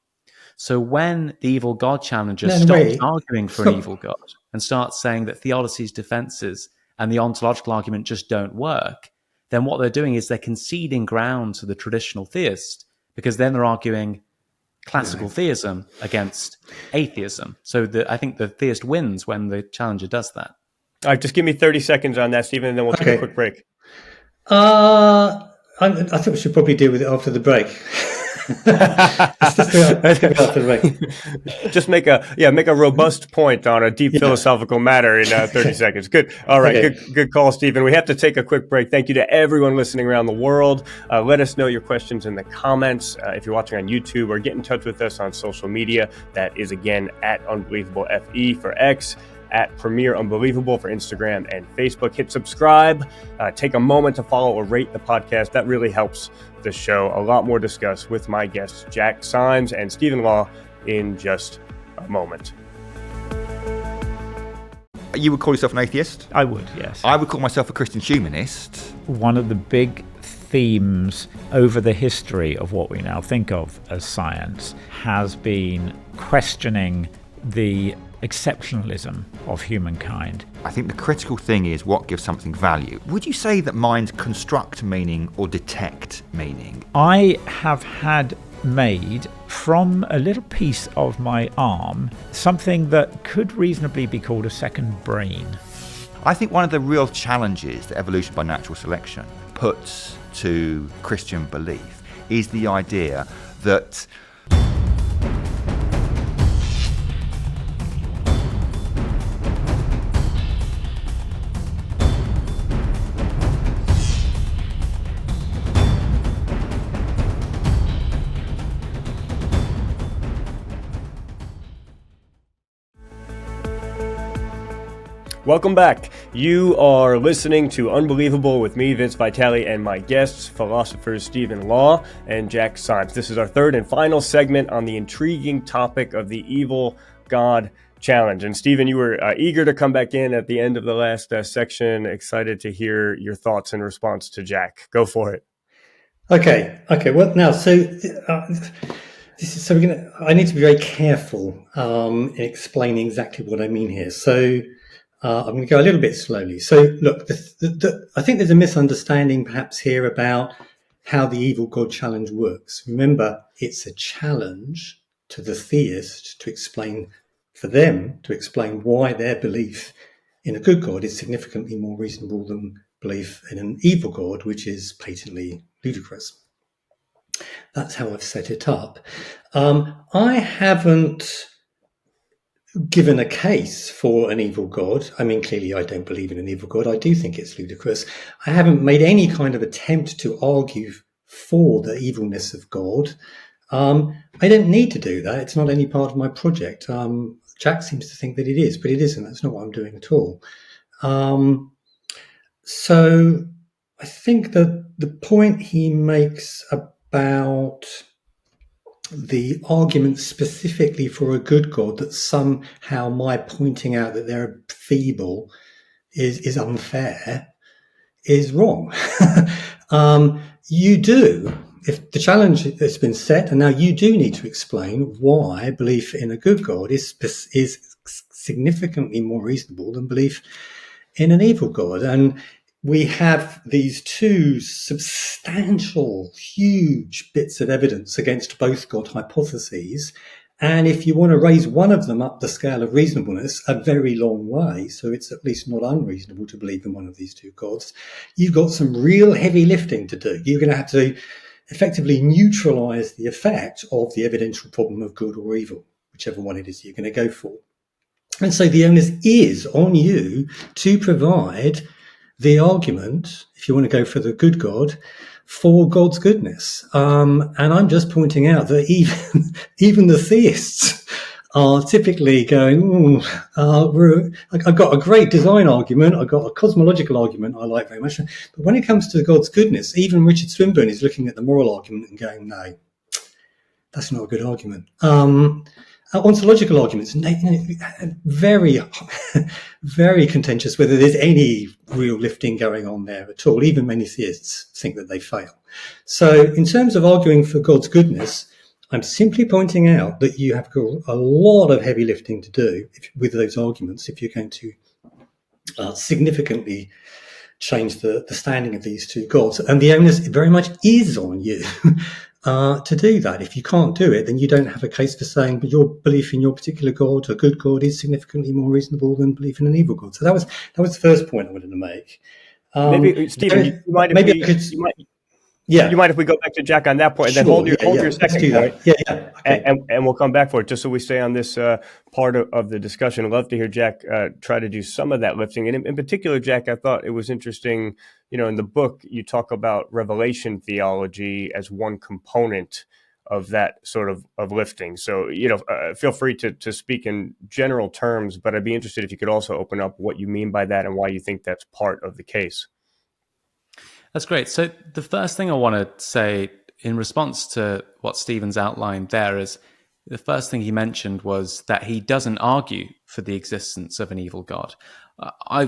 [SPEAKER 2] So when the evil God challenger stops arguing for an evil God and starts saying that theodicies, defenses, and the ontological argument just don't work, then what they're doing is they're conceding ground to the traditional theist, because then they're arguing classical theism against atheism. So I think the theist wins when the challenger does that.
[SPEAKER 3] All right, just give me 30 seconds on that, Stephen, and then we'll take a quick break.
[SPEAKER 1] I think we should probably deal with it after the break.
[SPEAKER 3] Just make a robust point on a deep philosophical matter in 30 seconds. Good. All right. Okay. Good call, Stephen. We have to take a quick break. Thank you to everyone listening around the world. Let us know your questions in the comments. If you're watching on YouTube, or get in touch with us on social media. That is, again, at UnbelievableFE for X, at Premier Unbelievable for Instagram and Facebook. Hit subscribe. Take a moment to follow or rate the podcast. That really helps the show. A lot more discussed with my guests, Jack Symes and Stephen Law, in just a moment.
[SPEAKER 4] You would call yourself an atheist?
[SPEAKER 5] I would, yes.
[SPEAKER 4] I would call myself a Christian humanist.
[SPEAKER 5] One of the big themes over the history of what we now think of as science has been questioning the exceptionalism of humankind.
[SPEAKER 4] I think the critical thing is what gives something value. Would you say that minds construct meaning or detect meaning?
[SPEAKER 5] I have had made from a little piece of my arm something that could reasonably be called a second brain.
[SPEAKER 4] I think one of the real challenges that evolution by natural selection puts to Christian belief is the idea that
[SPEAKER 3] Welcome back. You are listening to Unbelievable with me, Vince Vitale, and my guests, philosophers Stephen Law and Jack Symes. This is our third and final segment on the intriguing topic of the evil God challenge. And Stephen, you were eager to come back in at the end of the last section. Excited to hear your thoughts in response to Jack. Go for it.
[SPEAKER 1] Okay. Well, now, I need to be very careful in explaining exactly what I mean here. So I'm going to go a little bit slowly. So look, I think there's a misunderstanding perhaps here about how the evil God challenge works. Remember, it's a challenge to the theist to explain why their belief in a good God is significantly more reasonable than belief in an evil God, which is patently ludicrous. That's how I've set it up. I haven't given a case for an evil God. I mean, clearly I don't believe in an evil God. I do think it's ludicrous. I haven't made any kind of attempt to argue for the evilness of God. I don't need to do that. It's not any part of my project. Jack seems to think that it is, but it isn't. That's not what I'm doing at all. So I think that the point he makes about the argument specifically for a good God, that somehow my pointing out that they're feeble is unfair, is wrong. You do, if the challenge has been set, and now you do need to explain why belief in a good God is significantly more reasonable than belief in an evil God. And we have these two substantial, huge bits of evidence against both God hypotheses. And if you want to raise one of them up the scale of reasonableness a very long way, so it's at least not unreasonable to believe in one of these two gods, you've got some real heavy lifting to do. You're going to have to effectively neutralize the effect of the evidential problem of good or evil, whichever one it is you're going to go for. And so the onus is on you to provide the argument, if you want to go for the good God, for God's goodness. And I'm just pointing out that even the theists are typically going, I've got a great design argument, I've got a cosmological argument I like very much. But when it comes to God's goodness, even Richard Swinburne is looking at the moral argument and going, no, that's not a good argument. Ontological arguments, very, very contentious whether there's any real lifting going on there at all. Even many theists think that they fail. So in terms of arguing for God's goodness, I'm simply pointing out that you have got a lot of heavy lifting to do with those arguments if you're going to significantly change the standing of these two gods. And the onus very much is on you to do that. If you can't do it, then you don't have a case for saying, but your belief in your particular god, a good god, is significantly more reasonable than belief in an evil god. So that was the first point I wanted to make.
[SPEAKER 3] Maybe, Stephen, you mind if we go back to Jack on that point, and then hold your second point?
[SPEAKER 1] Yeah. Okay.
[SPEAKER 3] And we'll come back for it, just so we stay on this part of the discussion. I'd love to hear Jack try to do some of that lifting. And in particular, Jack, I thought it was interesting, in the book, you talk about revelation theology as one component of that sort of lifting. So, feel free to speak in general terms, but I'd be interested if you could also open up what you mean by that and why you think that's part of the case.
[SPEAKER 2] That's great. So the first thing I want to say in response to what Stephen's outlined there is the first thing he mentioned was that he doesn't argue for the existence of an evil God. I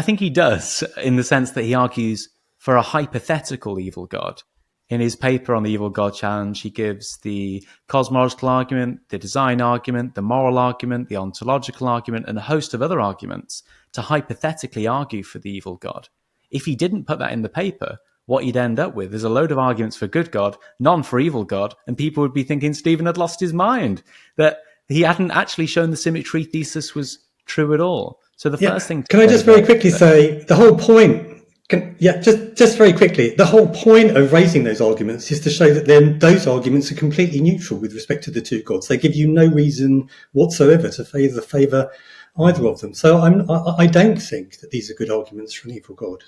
[SPEAKER 2] think he does, in the sense that he argues for a hypothetical evil God. In his paper on the evil God challenge, he gives the cosmological argument, the design argument, the moral argument, the ontological argument, and a host of other arguments to hypothetically argue for the evil God. If he didn't put that in the paper, what you'd end up with is a load of arguments for good God, none for evil God, and people would be thinking Stephen had lost his mind, that he hadn't actually shown the symmetry thesis was true at all. So the first thing...
[SPEAKER 1] Can I just very quickly say, the whole point... just very quickly, the whole point of raising those arguments is to show that then those arguments are completely neutral with respect to the two gods. They give you no reason whatsoever to favour either of them. So I don't think that these are good arguments for an evil God.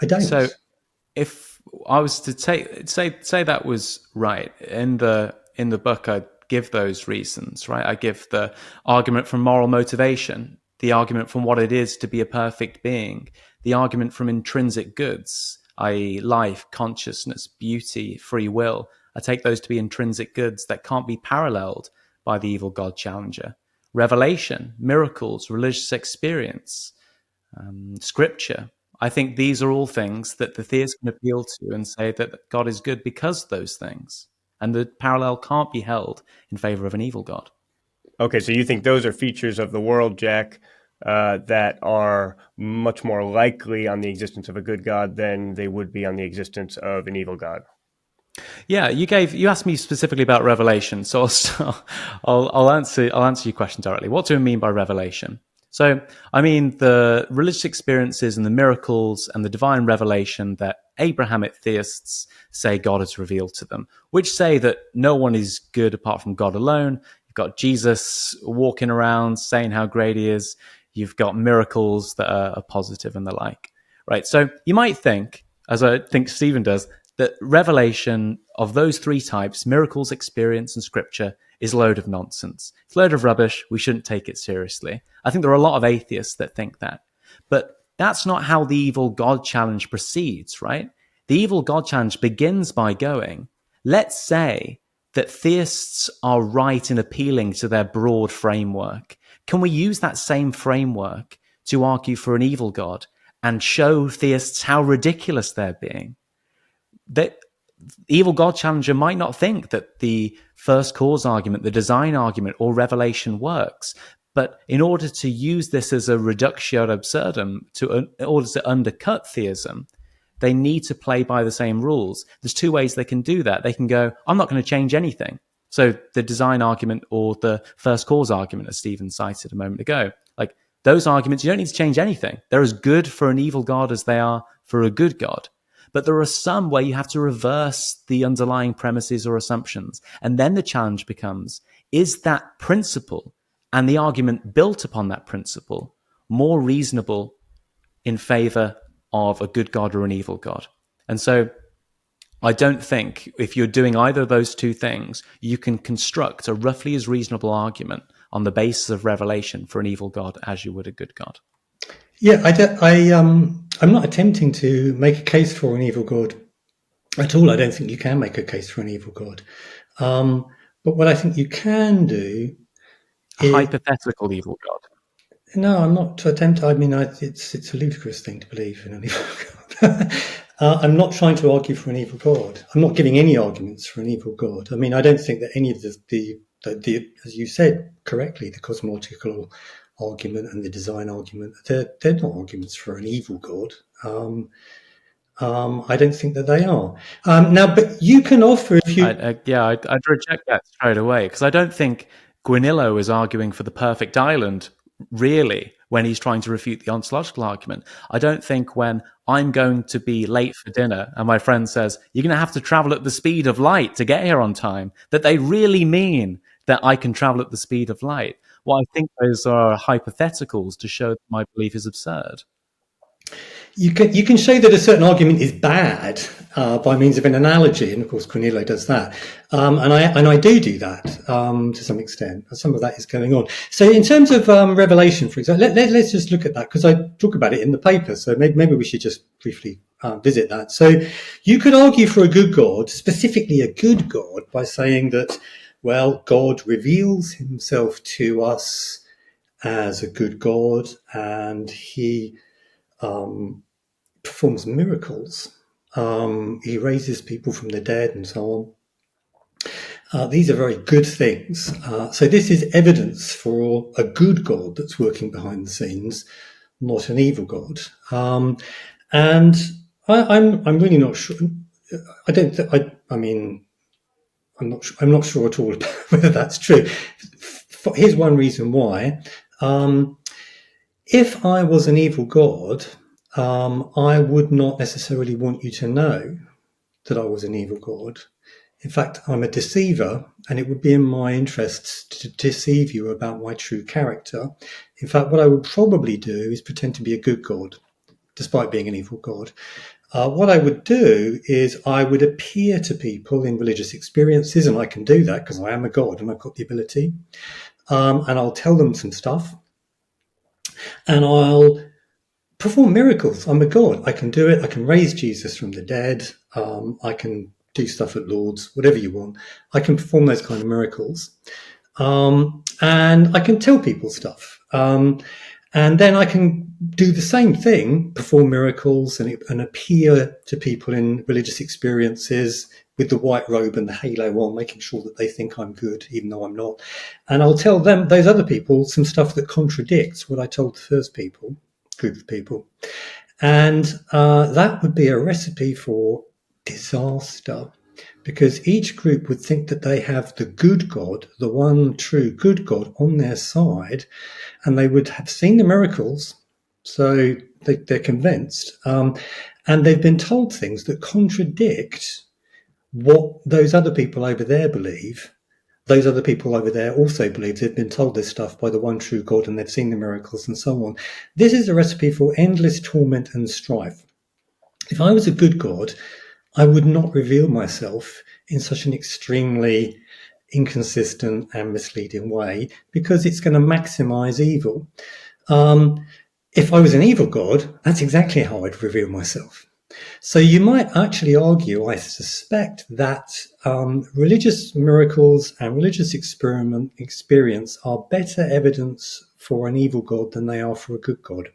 [SPEAKER 1] I don't.
[SPEAKER 2] So if I was to say that was right, in the book I give those reasons, right? I give the argument from moral motivation, the argument from what it is to be a perfect being, the argument from intrinsic goods, i.e. life, consciousness, beauty, free will. I take those to be intrinsic goods that can't be paralleled by the evil God challenger. Revelation, miracles, religious experience, scripture. I think these are all things that the theist can appeal to and say that God is good because of those things. And the parallel can't be held in favor of an evil God.
[SPEAKER 3] Okay, so you think those are features of the world, Jack, that are much more likely on the existence of a good God than they would be on the existence of an evil God?
[SPEAKER 2] Yeah, you asked me specifically about revelation, so I'll answer your question directly. What do I mean by revelation? So I mean the religious experiences and the miracles and the divine revelation that Abrahamic theists say God has revealed to them, which say that no one is good apart from God alone. You've got Jesus walking around saying how great he is. You've got miracles that are positive and the like, right? So you might think, as I think Stephen does, that revelation of those three types, miracles, experience, and scripture, is a load of nonsense. It's a load of rubbish. We shouldn't take it seriously. I think there are a lot of atheists that think that. But that's not how the evil God challenge proceeds, right? The evil God challenge begins by going, let's say that theists are right in appealing to their broad framework. Can we use that same framework to argue for an evil God and show theists how ridiculous they're being? The evil God challenger might not think that the first cause argument, the design argument, or revelation works. But in order to use this as a reductio ad absurdum, in order to undercut theism, they need to play by the same rules. There's two ways they can do that. They can go, I'm not going to change anything. So the design argument or the first cause argument, as Stephen cited a moment ago, like those arguments, you don't need to change anything. They're as good for an evil God as they are for a good God. But there are some where you have to reverse the underlying premises or assumptions. And then the challenge becomes, is that principle and the argument built upon that principle more reasonable in favor of a good God or an evil God? And so I don't think if you're doing either of those two things, you can construct a roughly as reasonable argument on the basis of revelation for an evil God as you would a good God.
[SPEAKER 1] Yeah, I'm not attempting to make a case for an evil God at all. I don't think you can make a case for an evil God. But what I think you can do
[SPEAKER 2] A
[SPEAKER 1] is...
[SPEAKER 2] hypothetical evil God.
[SPEAKER 1] No, I'm not to attempt. I mean, it's a ludicrous thing to believe in an evil God. I'm not trying to argue for an evil God. I'm not giving any arguments for an evil God. I mean, I don't think that any of the as you said correctly, the cosmological argument and the design argument, they're not arguments for an evil God. I don't think that they are. Now, but you can offer if you...
[SPEAKER 2] I'd reject that straight away, because I don't think Guinillo is arguing for the perfect island, really, when he's trying to refute the ontological argument. I don't think when I'm going to be late for dinner and my friend says, you're going to have to travel at the speed of light to get here on time, that they really mean that I can travel at the speed of light. Well, I think those are hypotheticals to show that my belief is absurd.
[SPEAKER 1] You can show that a certain argument is bad by means of an analogy, and of course Cornelio does that, and I do that to some extent. Some of that is going on. So in terms of revelation, for example, let's just look at that, because I talk about it in the paper. So maybe we should just briefly visit that. So you could argue for a good God, specifically a good God, by saying that, well, God reveals himself to us as a good God, and he performs miracles. He raises people from the dead and so on. These are very good things. So this is evidence for a good God that's working behind the scenes, not an evil God. And I'm really not sure. I'm not sure at all about whether that's true. Here's one reason why. If I was an evil God, I would not necessarily want you to know that I was an evil God. In fact, I'm a deceiver, and it would be in my interests to deceive you about my true character. In fact, what I would probably do is pretend to be a good God, despite being an evil God. What I would do is I would appear to people in religious experiences, and I can do that because I am a God and I've got the ability. And I'll tell them some stuff, and I'll perform miracles. I'm a God. I can do it. I can raise Jesus from the dead. I can do stuff at Lourdes, whatever you want. I can perform those kind of miracles. And I can tell people stuff. And then I can do the same thing, perform miracles and appear to people in religious experiences with the white robe and the halo on, making sure that they think I'm good, even though I'm not. And I'll tell them, those other people, some stuff that contradicts what I told the first group of people. And that would be a recipe for disaster, because each group would think that they have the good God, the one true good God, on their side, and they would have seen the miracles, so they're convinced, and they've been told things that contradict what those other people over there believe. Those other people over there also believe they've been told this stuff by the one true God, and they've seen the miracles and so on. This is a recipe for endless torment and strife. If I was a good God, I would not reveal myself in such an extremely inconsistent and misleading way, because it's going to maximize evil. If I was an evil God, that's exactly how I'd reveal myself. So you might actually argue, I suspect, that religious miracles and religious experience are better evidence for an evil God than they are for a good God.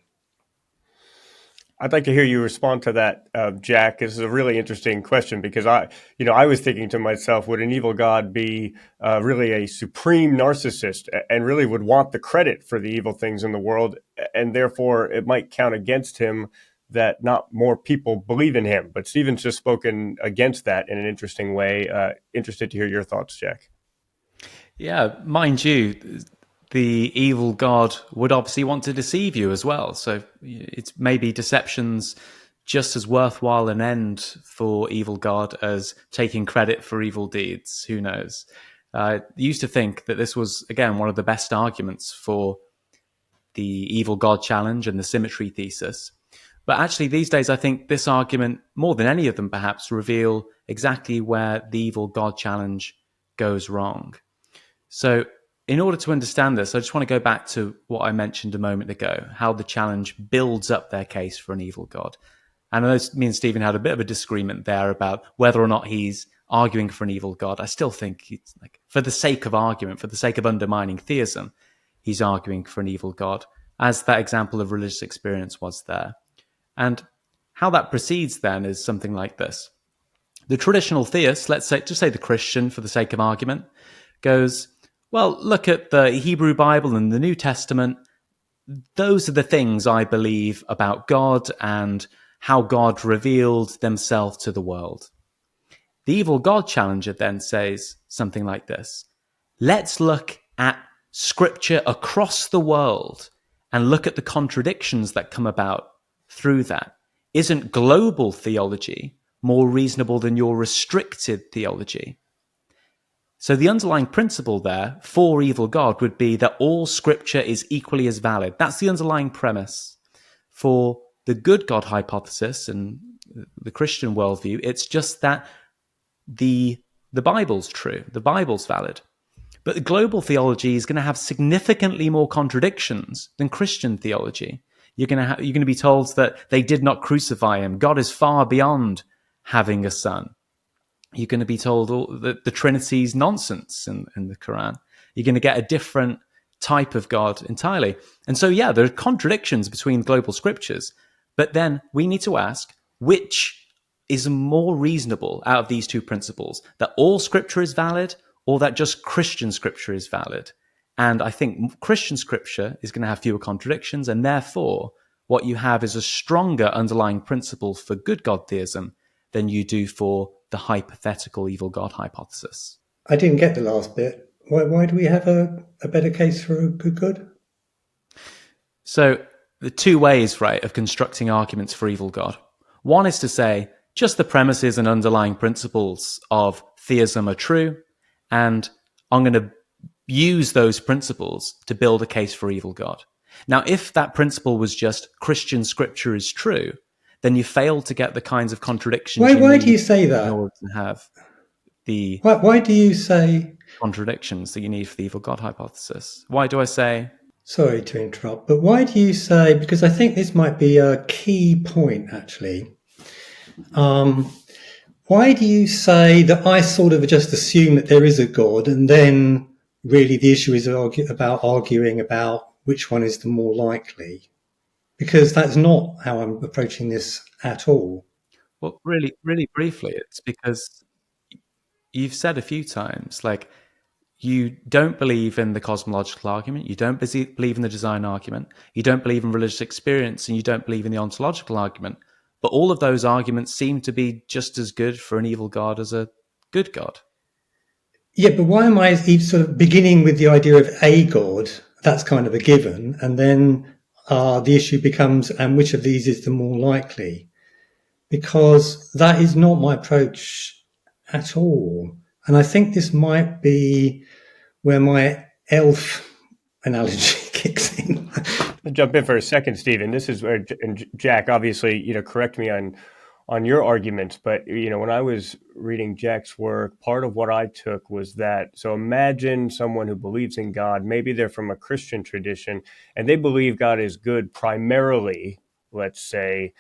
[SPEAKER 3] I'd like to hear you respond to that, Jack. This is a really interesting question, because I was thinking to myself, would an evil God be really a supreme narcissist and really would want the credit for the evil things in the world, and therefore it might count against him that not more people believe in him? But Stephen's just spoken against that in an interesting way. Interested to hear your thoughts, Jack.
[SPEAKER 2] Yeah, mind you, the evil God would obviously want to deceive you as well. So it's maybe deception's just as worthwhile an end for evil God as taking credit for evil deeds. Who knows? I used to think that this was, again, one of the best arguments for the evil God challenge and the symmetry thesis. But actually, these days, I think this argument, more than any of them perhaps, reveal exactly where the evil God challenge goes wrong. So in order to understand this, I just want to go back to what I mentioned a moment ago, how the challenge builds up their case for an evil God. And I know me and Stephen had a bit of a disagreement there about whether or not he's arguing for an evil God, I still think it's like, for the sake of argument, for the sake of undermining theism, he's arguing for an evil God, as that example of religious experience was there. And how that proceeds then is something like this. The traditional theist, let's say, just say the Christian for the sake of argument, goes, well, look at the Hebrew Bible and the New Testament. Those are the things I believe about God and how God revealed themselves to the world. The evil God challenger then says something like this. Let's look at scripture across the world and look at the contradictions that come about through that. Isn't global theology more reasonable than your restricted theology? So the underlying principle there for evil God would be that all scripture is equally as valid. That's the underlying premise. For the good God hypothesis and the Christian worldview, it's just that the Bible's true, the Bible's valid. But the global theology is going to have significantly more contradictions than Christian theology. You're going to be told that they did not crucify him. God is far beyond having a son. You're going to be told that the Trinity's nonsense in the Quran. You're going to get a different type of God entirely. And so, yeah, there are contradictions between global scriptures. But then we need to ask, which is more reasonable out of these two principles, that all scripture is valid or that just Christian scripture is valid? And I think Christian scripture is going to have fewer contradictions, and therefore what you have is a stronger underlying principle for good God theism than you do for the hypothetical evil God hypothesis.
[SPEAKER 1] I didn't get the last bit. Why do we have a better case for a good God?
[SPEAKER 2] So the two ways, right, of constructing arguments for evil God. One is to say, just the premises and underlying principles of theism are true, and I'm going to use those principles to build a case for evil God. Now, if that principle was just Christian scripture is true, then you fail to get the kinds of contradictions.
[SPEAKER 1] Why do you say that?
[SPEAKER 2] In order to have the
[SPEAKER 1] why do you say
[SPEAKER 2] contradictions that you need for the evil God hypothesis? Why do I say?
[SPEAKER 1] Sorry to interrupt, but why do you say? Because I think this might be a key point, actually. Why do you say that I sort of just assume that there is a God, and then really the issue is arguing about which one is the more likely? Because that's not how I'm approaching this at all.
[SPEAKER 2] Well, really, really briefly, it's because you've said a few times, like, you don't believe in the cosmological argument, you don't believe in the design argument, you don't believe in religious experience, and you don't believe in the ontological argument. But all of those arguments seem to be just as good for an evil God as a good God.
[SPEAKER 1] Yeah, but why am I sort of beginning with the idea of a God? That's kind of a given. And then the issue becomes, and which of these is the more likely? Because that is not my approach at all. And I think this might be where my elf analogy kicks in.
[SPEAKER 3] I'll jump in for a second, Stephen. This is where, and Jack, obviously, correct me on your arguments, but, when I was reading Jack's work, part of what I took was that, so imagine someone who believes in God, maybe they're from a Christian tradition, and they believe God is good primarily, let's say,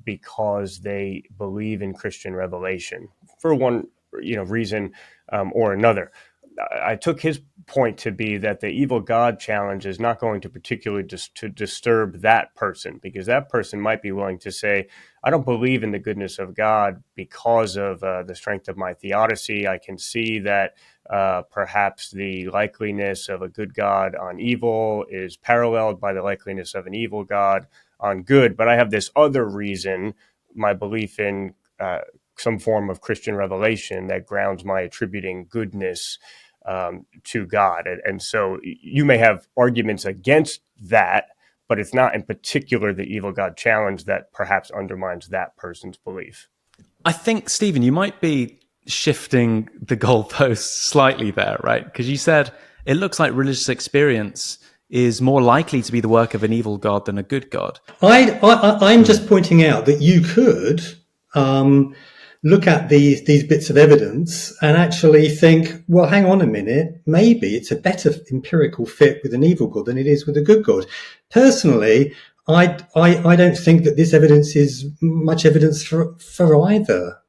[SPEAKER 3] because they believe in Christian revelation for one, reason or another. I took his point to be that the evil God challenge is not going to particularly to disturb that person, because that person might be willing to say, I don't believe in the goodness of God because of the strength of my theodicy. I can see that perhaps the likeliness of a good God on evil is paralleled by the likeliness of an evil God on good. But I have this other reason, my belief in some form of Christian revelation that grounds my attributing goodness to God. And so you may have arguments against that, but it's not in particular the evil God challenge that perhaps undermines that person's belief.
[SPEAKER 2] I think, Stephen, you might be shifting the goalposts slightly there, right? Because you said it looks like religious experience is more likely to be the work of an evil God than a good God.
[SPEAKER 1] I'm just pointing out that you could look at these bits of evidence and actually think, well, hang on a minute, maybe it's a better empirical fit with an evil God than it is with a good God. Personally, I don't think that this evidence is much evidence for either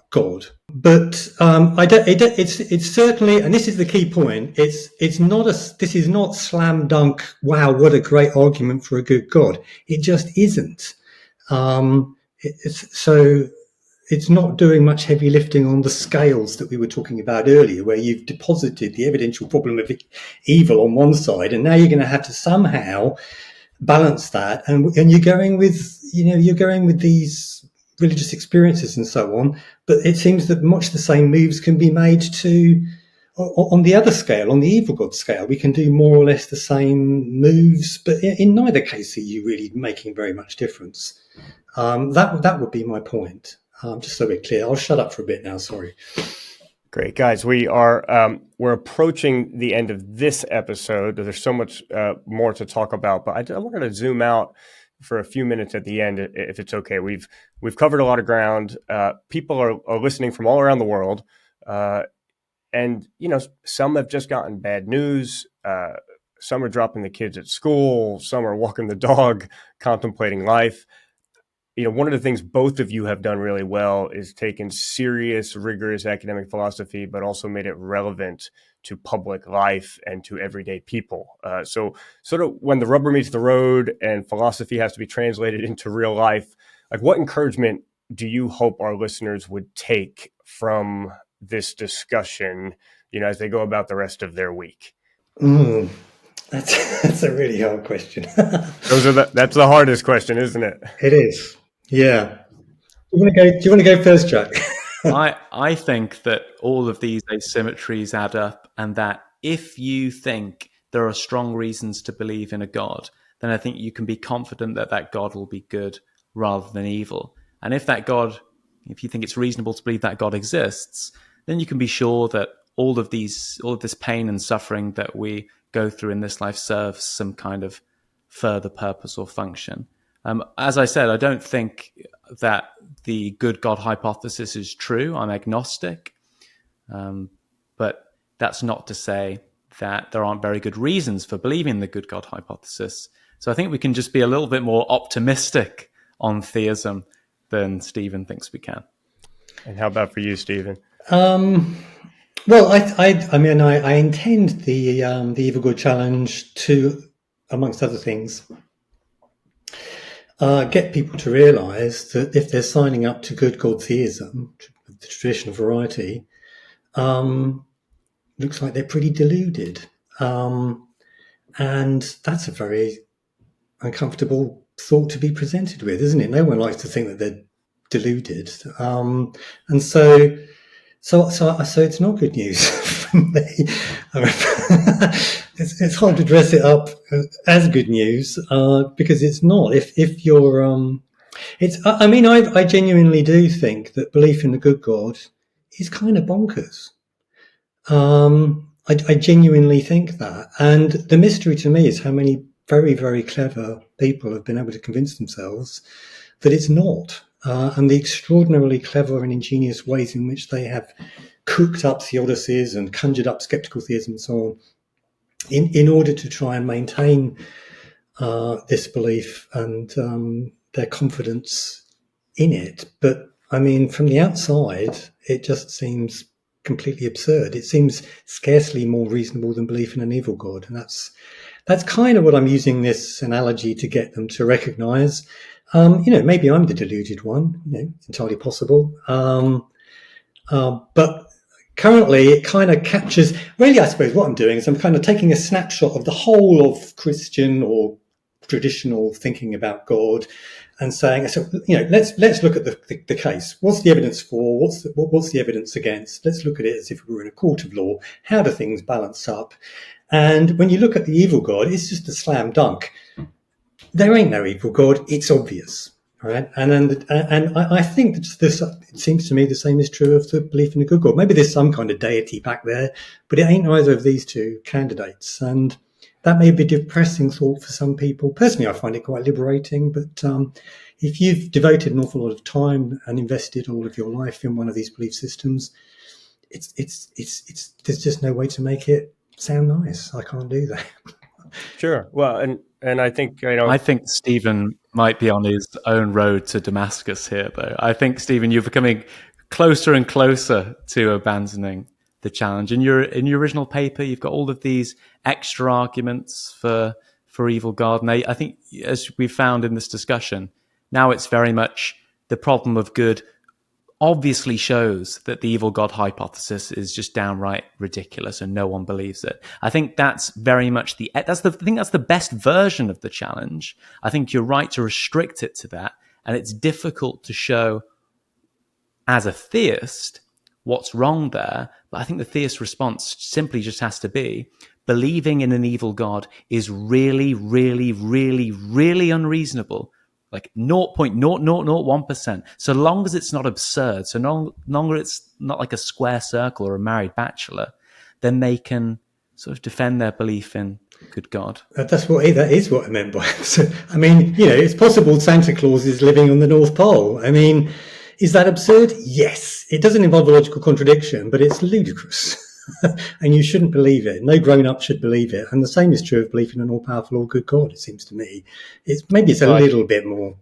[SPEAKER 1] God. But I don't. It's certainly, and this is the key point. It's not a. This is not slam dunk. Wow, what a great argument for a good God. It just isn't. It's not doing much heavy lifting on the scales that we were talking about earlier, where you've deposited the evidential problem of evil on one side, and now you're going to have to somehow balance that, and you're going with these religious experiences and so on. But it seems that much the same moves can be made on the other scale, on the evil God scale. We can do more or less the same moves, but in neither case are you really making very much difference. That would be my point. Just so we're clear. I'll shut up for a bit now. Sorry.
[SPEAKER 3] Great, guys. We're approaching the end of this episode. There's so much more to talk about, but I wanted to zoom out for a few minutes at the end, if it's okay. We've covered a lot of ground. People are listening from all around the world, and some have just gotten bad news. Some are dropping the kids at school. Some are walking the dog, contemplating life. One of the things both of you have done really well is taken serious, rigorous academic philosophy, but also made it relevant to public life and to everyday people. So sort of when the rubber meets the road and philosophy has to be translated into real life, like what encouragement do you hope our listeners would take from this discussion, as they go about the rest of their week?
[SPEAKER 1] That's a really hard question.
[SPEAKER 3] That's the hardest question, isn't it?
[SPEAKER 1] It is. Yeah. Do you want to go first, Jack?
[SPEAKER 2] I think that all of these asymmetries add up, and that if you think there are strong reasons to believe in a God, then I think you can be confident that that God will be good rather than evil. And if you think it's reasonable to believe that God exists, then you can be sure that all of this pain and suffering that we go through in this life serves some kind of further purpose or function. As I said, I don't think that the good God hypothesis is true. I'm agnostic. But that's not to say that there aren't very good reasons for believing the good God hypothesis. So I think we can just be a little bit more optimistic on theism than Stephen thinks we can.
[SPEAKER 3] And how about for you, Stephen?
[SPEAKER 1] Well, I intend the Evil Good Challenge to, amongst other things, get people to realise that if they're signing up to good God theism, the traditional variety, looks like they're pretty deluded. And that's a very uncomfortable thought to be presented with, isn't it? No one likes to think that they're deluded. And so it's not good news for me. It's hard to dress it up as good news because it's not. If you're, I genuinely do think that belief in the good God is kind of bonkers. I genuinely think that, and the mystery to me is how many very, very clever people have been able to convince themselves that it's not. And the extraordinarily clever and ingenious ways in which they have cooked up theodicies and conjured up skeptical theism and so on in order to try and maintain this belief and their confidence in it. But I mean, from the outside, it just seems completely absurd. It seems scarcely more reasonable than belief in an evil God. And that's kind of what I'm using this analogy to get them to recognize. Maybe I'm the deluded one, it's entirely possible. But currently it kind of captures, really, I suppose what I'm doing is I'm kind of taking a snapshot of the whole of Christian or traditional thinking about God and saying, so, let's look at the case. What's the evidence for? What's the evidence against? Let's look at it as if we were in a court of law. How do things balance up? And when you look at the evil God, it's just a slam dunk. There ain't no evil God. It's obvious, right? And I think that this. It seems to me the same is true of the belief in a good God. Maybe there's some kind of deity back there, but it ain't either of these two candidates. And that may be a depressing thought for some people. Personally, I find it quite liberating. But if you've devoted an awful lot of time and invested all of your life in one of these belief systems, it's there's just no way to make it sound nice. I can't do that.
[SPEAKER 3] Sure. Well, and I think,
[SPEAKER 2] I think Stephen might be on his own road to Damascus here, though. I think, Stephen, you're becoming closer and closer to abandoning the challenge. In your original paper, you've got all of these extra arguments for evil God. And I think, as we found in this discussion, now it's very much the problem of good obviously shows that the evil God hypothesis is just downright ridiculous and no one believes it. I think that's very much that's the best version of the challenge. I think you're right to restrict it to that, and it's difficult to show as a theist what's wrong there. But I think the theist response simply just has to be believing in an evil God is really, really, really, really unreasonable. Like 0.0001%. So long as it's not absurd, so no longer it's not like a square circle or a married bachelor, then they can sort of defend their belief in good God.
[SPEAKER 1] That is what I meant by absurd. I mean, it's possible Santa Claus is living on the North Pole. I mean, is that absurd? Yes. It doesn't involve a logical contradiction, but it's ludicrous. And you shouldn't believe it. No grown-up should believe it. And the same is true of belief in an all-powerful, all-good God, it seems to me. Maybe it's a little bit more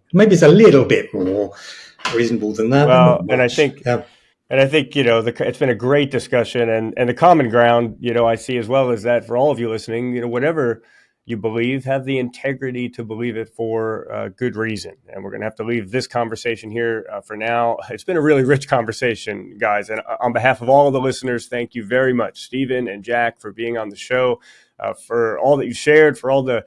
[SPEAKER 1] reasonable than that.
[SPEAKER 3] Well, and I think it's been a great discussion, and the common ground, I see as well is that for all of you listening, whatever you believe, have the integrity to believe it for good reason. And we're going to have to leave this conversation here for now. It's been a really rich conversation, guys. And on behalf of all of the listeners, thank you very much, Stephen and Jack, for being on the show, for all that you shared, for all the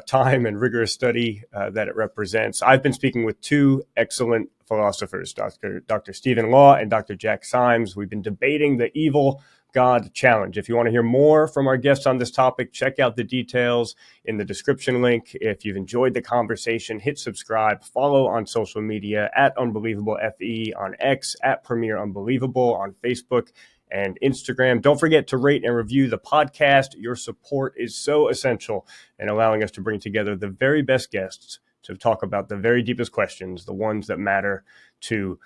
[SPEAKER 3] time and rigorous study that it represents. I've been speaking with two excellent philosophers, Dr. Stephen Law and Dr. Jack Symes. We've been debating the evil God challenge. If you want to hear more from our guests on this topic, check out the details in the description link. If you've enjoyed the conversation, hit subscribe, follow on social media at UnbelievableFE on X, at Premier Unbelievable on Facebook and Instagram. Don't forget to rate and review the podcast. Your support is so essential in allowing us to bring together the very best guests to talk about the very deepest questions, the ones that matter to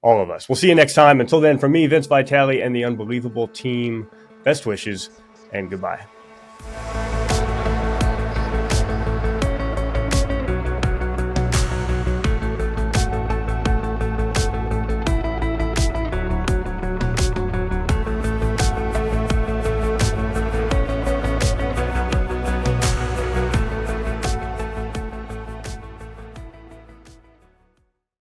[SPEAKER 3] all of us. We'll see you next time. Until then, from me, Vince Vitale, and the Unbelievable team, best wishes and goodbye.